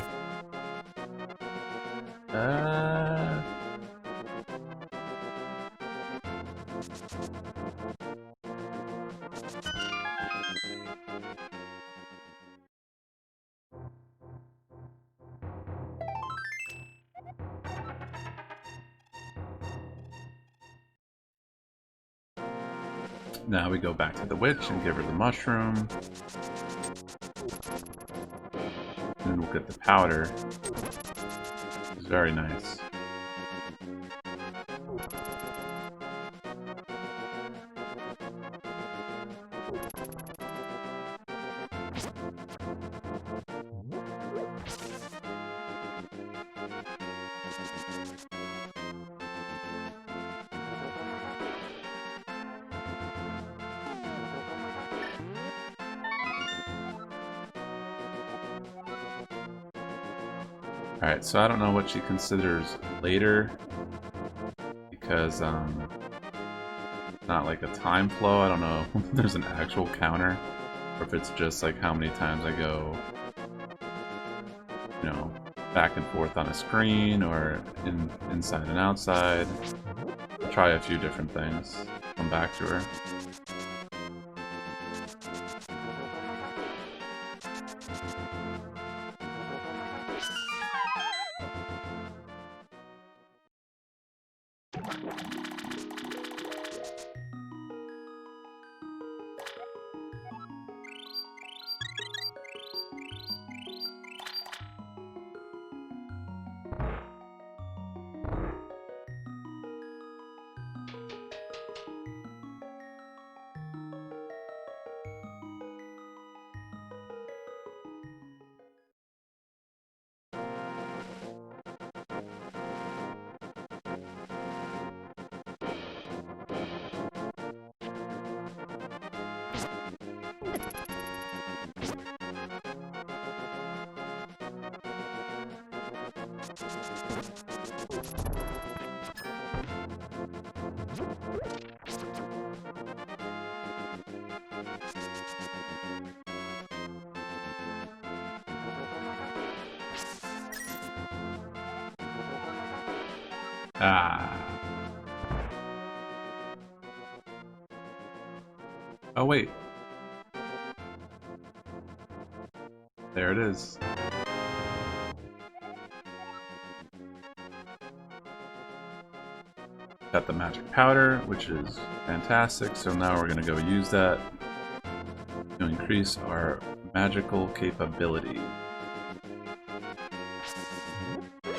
Now we go back to the witch and give her the mushroom. And we'll get the powder. It's very nice. Alright, so I don't know what she considers later, because, not like a time flow. I don't know if there's an actual counter, or if it's just like how many times I go, you know, back and forth on a screen, or inside and outside. I'll try a few different things, come back to her. Ah. Oh, wait. There it is. Got the magic powder, which is fantastic. So now we're going to go use that to increase our magical capability.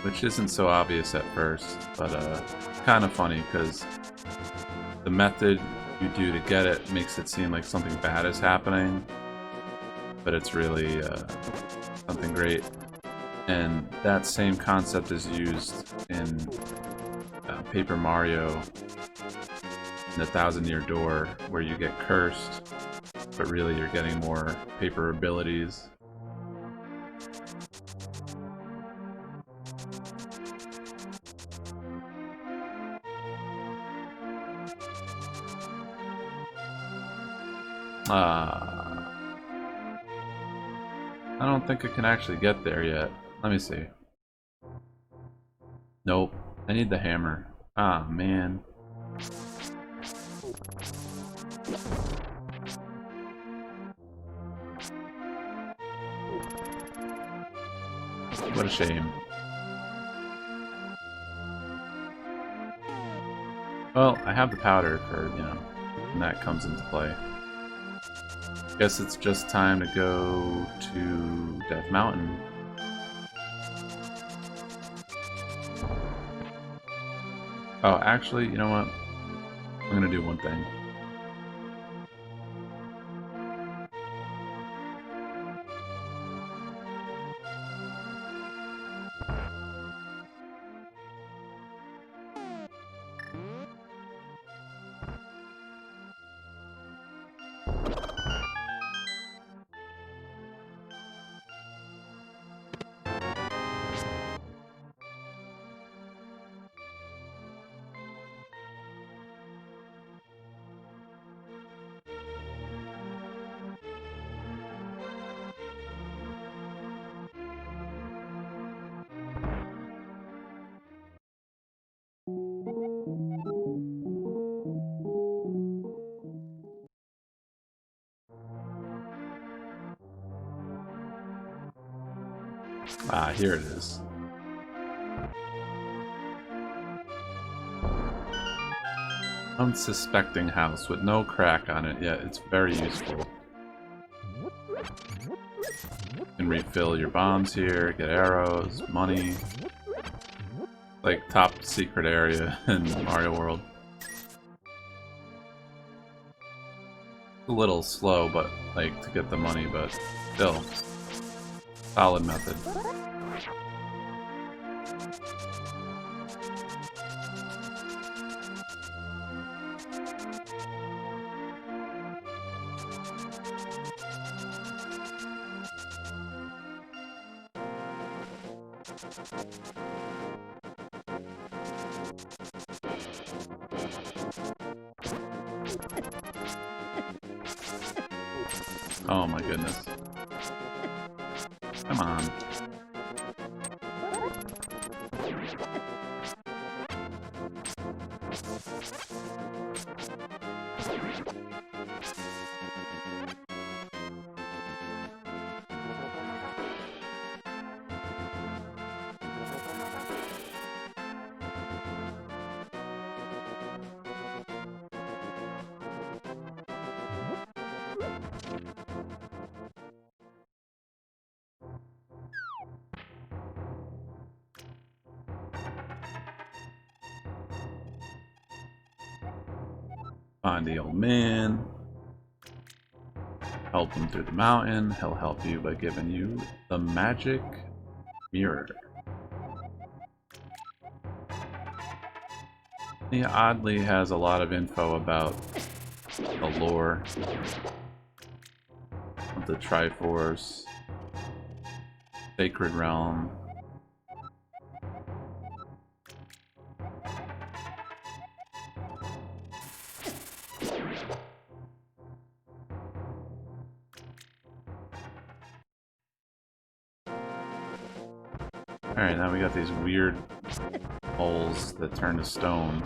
Which isn't so obvious at first, but kind of funny because the method you do to get it makes it seem like something bad is happening, but it's really something great. And that same concept is used in Paper Mario in the Thousand-Year Door, where you get cursed, but really you're getting more paper abilities. I don't think I can actually get there yet. Let me see. Nope. I need the hammer. Ah, man. What a shame. Well, I have the powder for, you know, when that comes into play. Guess it's just time to go to Death Mountain. Oh, actually, you know what? I'm gonna do one thing. Ah, here it is. Unsuspecting house with no crack on it, yet it's very useful. You can refill your bombs here, get arrows, money. Like top secret area in Mario World. A little slow, but like to get the money, but still solid method. Oh my goodness. Come on. Find the old man. Help him through the mountain. He'll help you by giving you the magic mirror. He oddly has a lot of info about the lore of the Triforce, Sacred Realm. Alright, now we got these weird holes that turn to stone.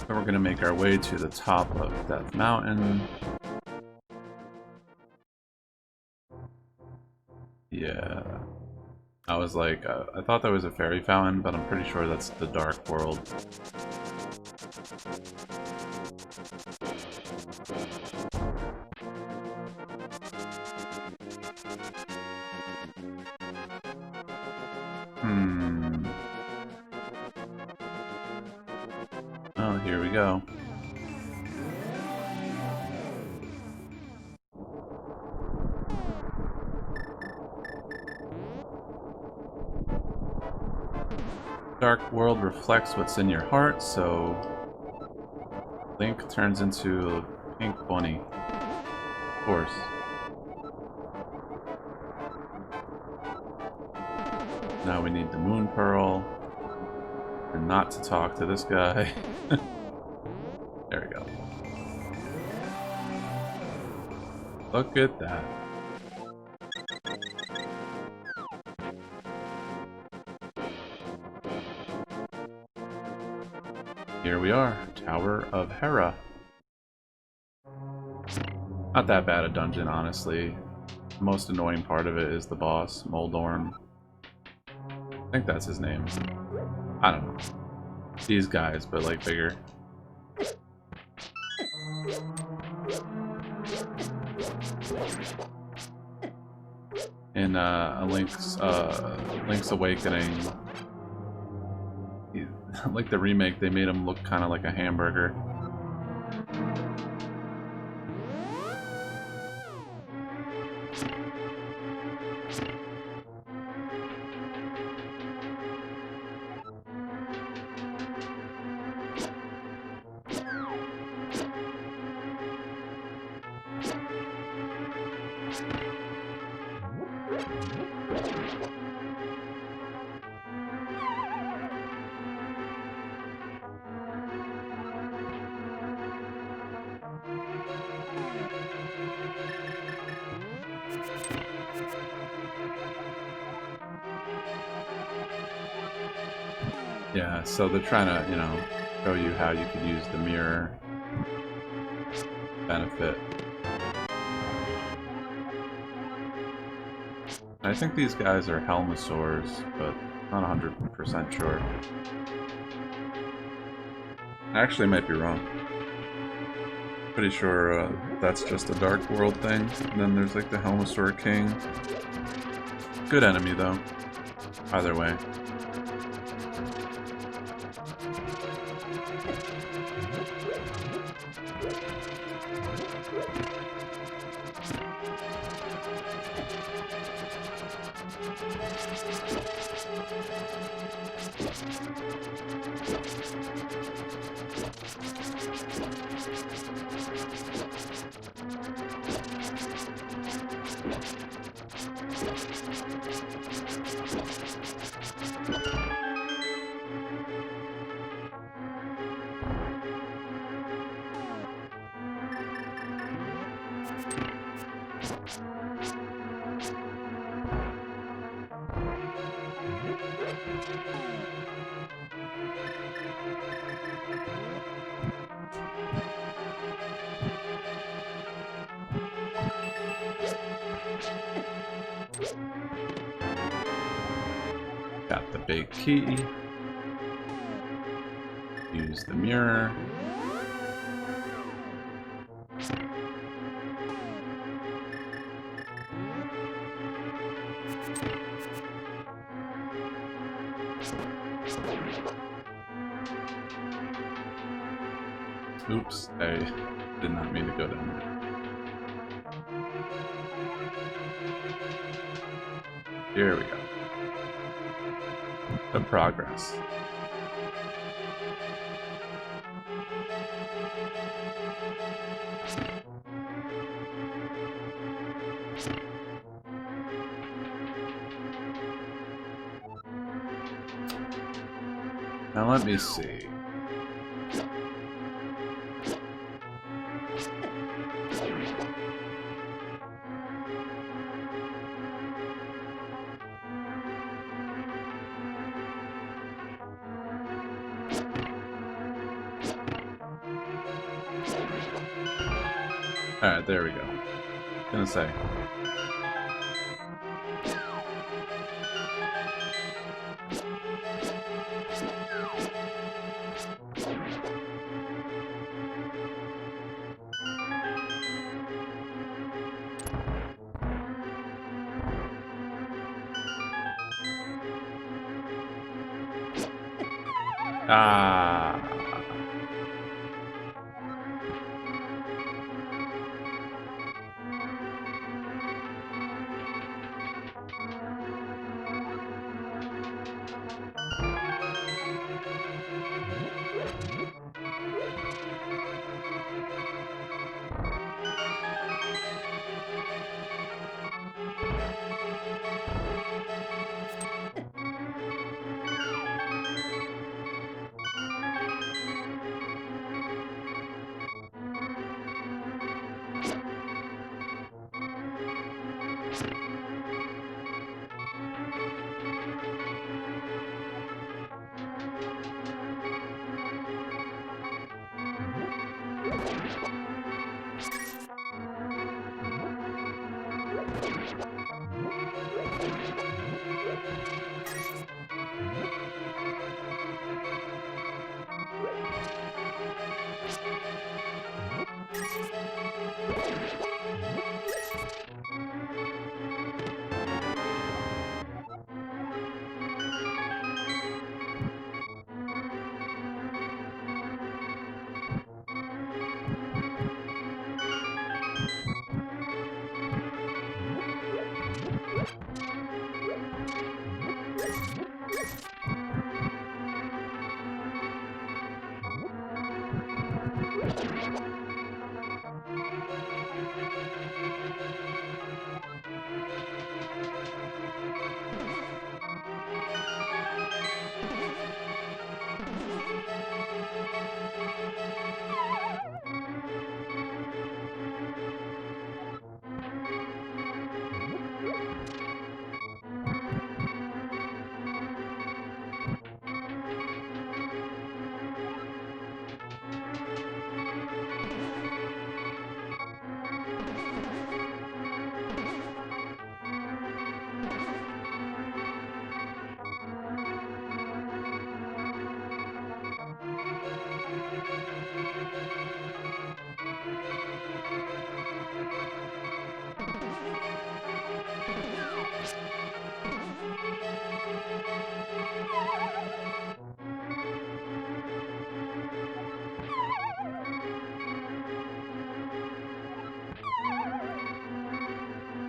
So we're gonna make our way to the top of Death Mountain. Yeah. I was like, I thought that was a fairy fountain, but I'm pretty sure that's the Dark World. Oh, here we go. Dark World reflects what's in your heart, so Link turns into a pink bunny. Of course. Now we need the Moon Pearl. And not to talk to this guy. There we go. Look at that. Here we are, Tower of Hera. Not that bad a dungeon, honestly. The most annoying part of it is the boss, Moldorm. I think that's his name. I don't know. These guys, but like bigger. In Link's Awakening, like the remake, they made him look kind of like a hamburger. Yeah, so they're trying to, you know, show you how you could use the mirror benefit. I think these guys are Helmosaurs, but not 100% sure. I actually might be wrong. Pretty sure that's just a Dark World thing. And then there's like the Helmosaur King. Good enemy though. Either way. Got the big key. Use the mirror. Oops, I did not mean to go down there. Here we go. Good progress. Now let me see. Alright, there we go. Gonna say. Ah.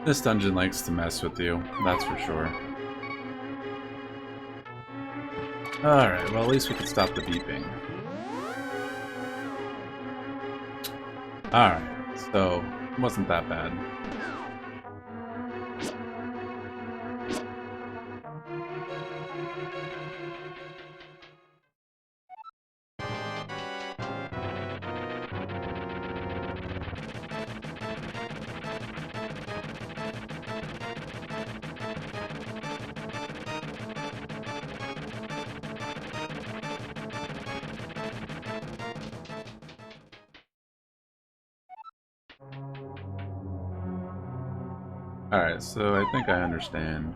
This dungeon likes to mess with you, that's for sure. Alright, well at least we can stop the beeping. Alright, so it wasn't that bad. Alright, so I think I understand.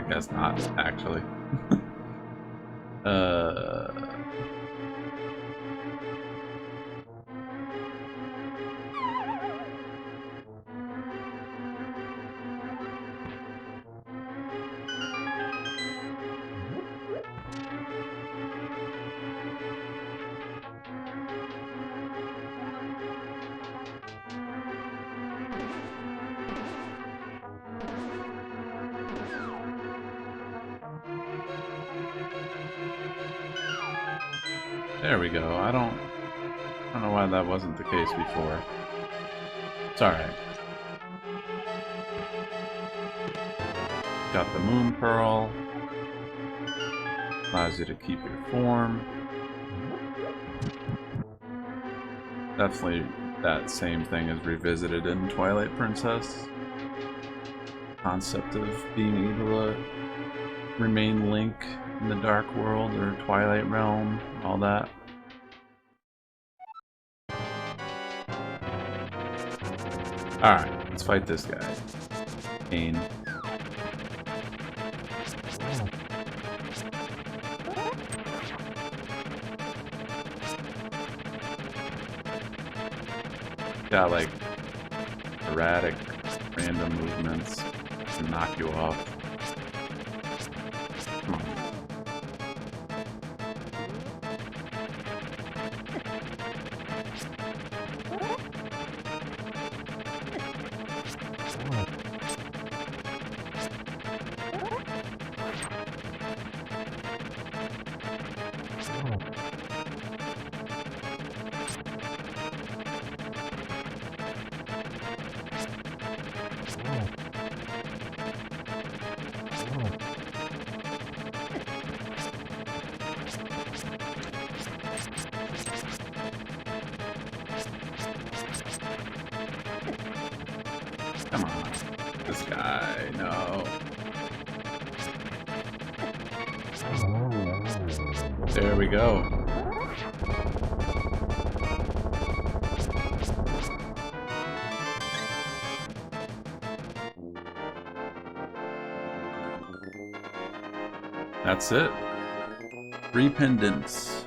I guess not, actually. There we go. I don't know why that wasn't the case before. It's alright. Got the moon pearl. Allows you to keep your form. Definitely that same thing is revisited in Twilight Princess. Concept of being able to remain Link in the Dark World or Twilight Realm, all that. Alright, let's fight this guy. Pain. Got like erratic, random movements to knock you off. Come on. Come on, this guy, no. There we go. That's it. 3 pendants.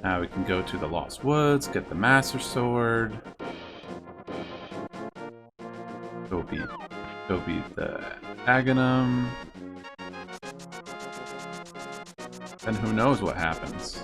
Now we can go to the Lost Woods, get the Master Sword. Go beat the Aghanim. And who knows what happens.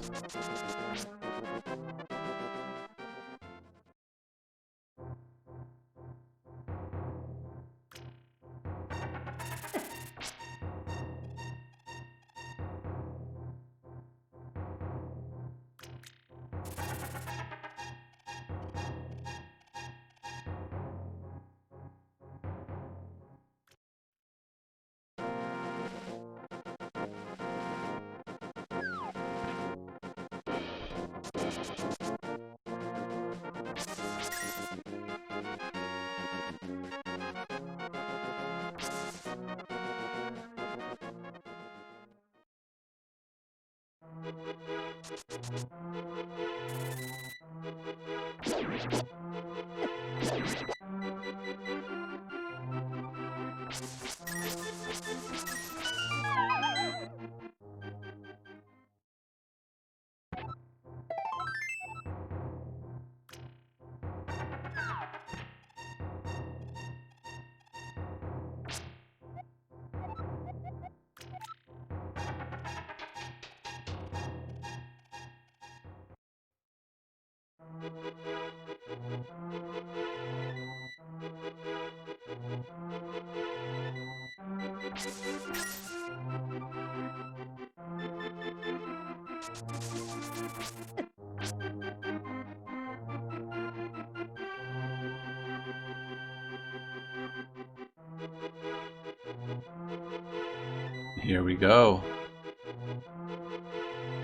Here we go.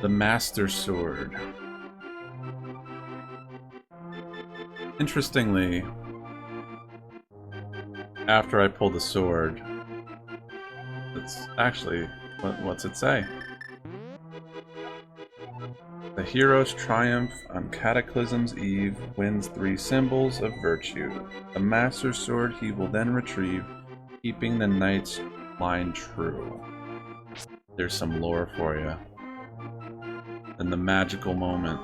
The Master Sword. Interestingly, after I pull the sword, it's actually, what's it say? The hero's triumph on Cataclysm's eve wins 3 symbols of virtue. The Master Sword he will then retrieve, keeping the knight's line true. There's some lore for you. And the magical moment.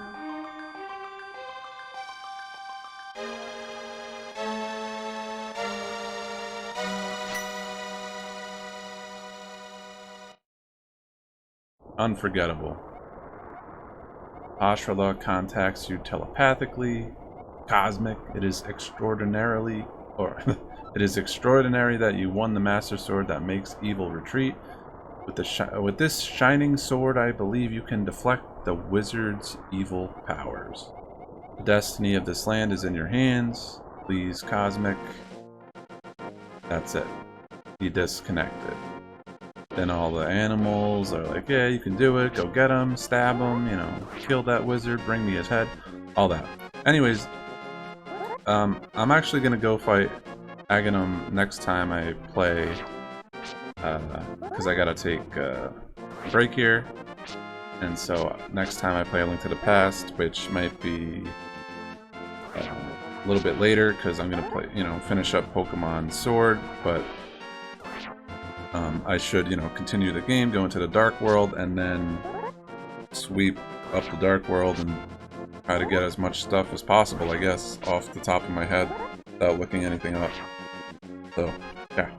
Unforgettable. Ashrala contacts you telepathically. Cosmic. It is extraordinary that you won the Master Sword that makes evil retreat. With this shining sword, I believe you can deflect the wizard's evil powers. The destiny of this land is in your hands. Please, Cosmic. That's it. He disconnected. Then all the animals are like, yeah, you can do it. Go get him, stab him, you know, kill that wizard, bring me his head. All that. Anyways, I'm actually going to go fight Aghanim next time I play, because I gotta take a break here. And so next time I play A Link to the Past, which might be a little bit later, because I'm gonna play, you know, finish up Pokemon Sword, but I should, you know, continue the game, go into the Dark World, and then sweep up the Dark World and try to get as much stuff as possible, I guess, off the top of my head, without looking anything up. So, yeah.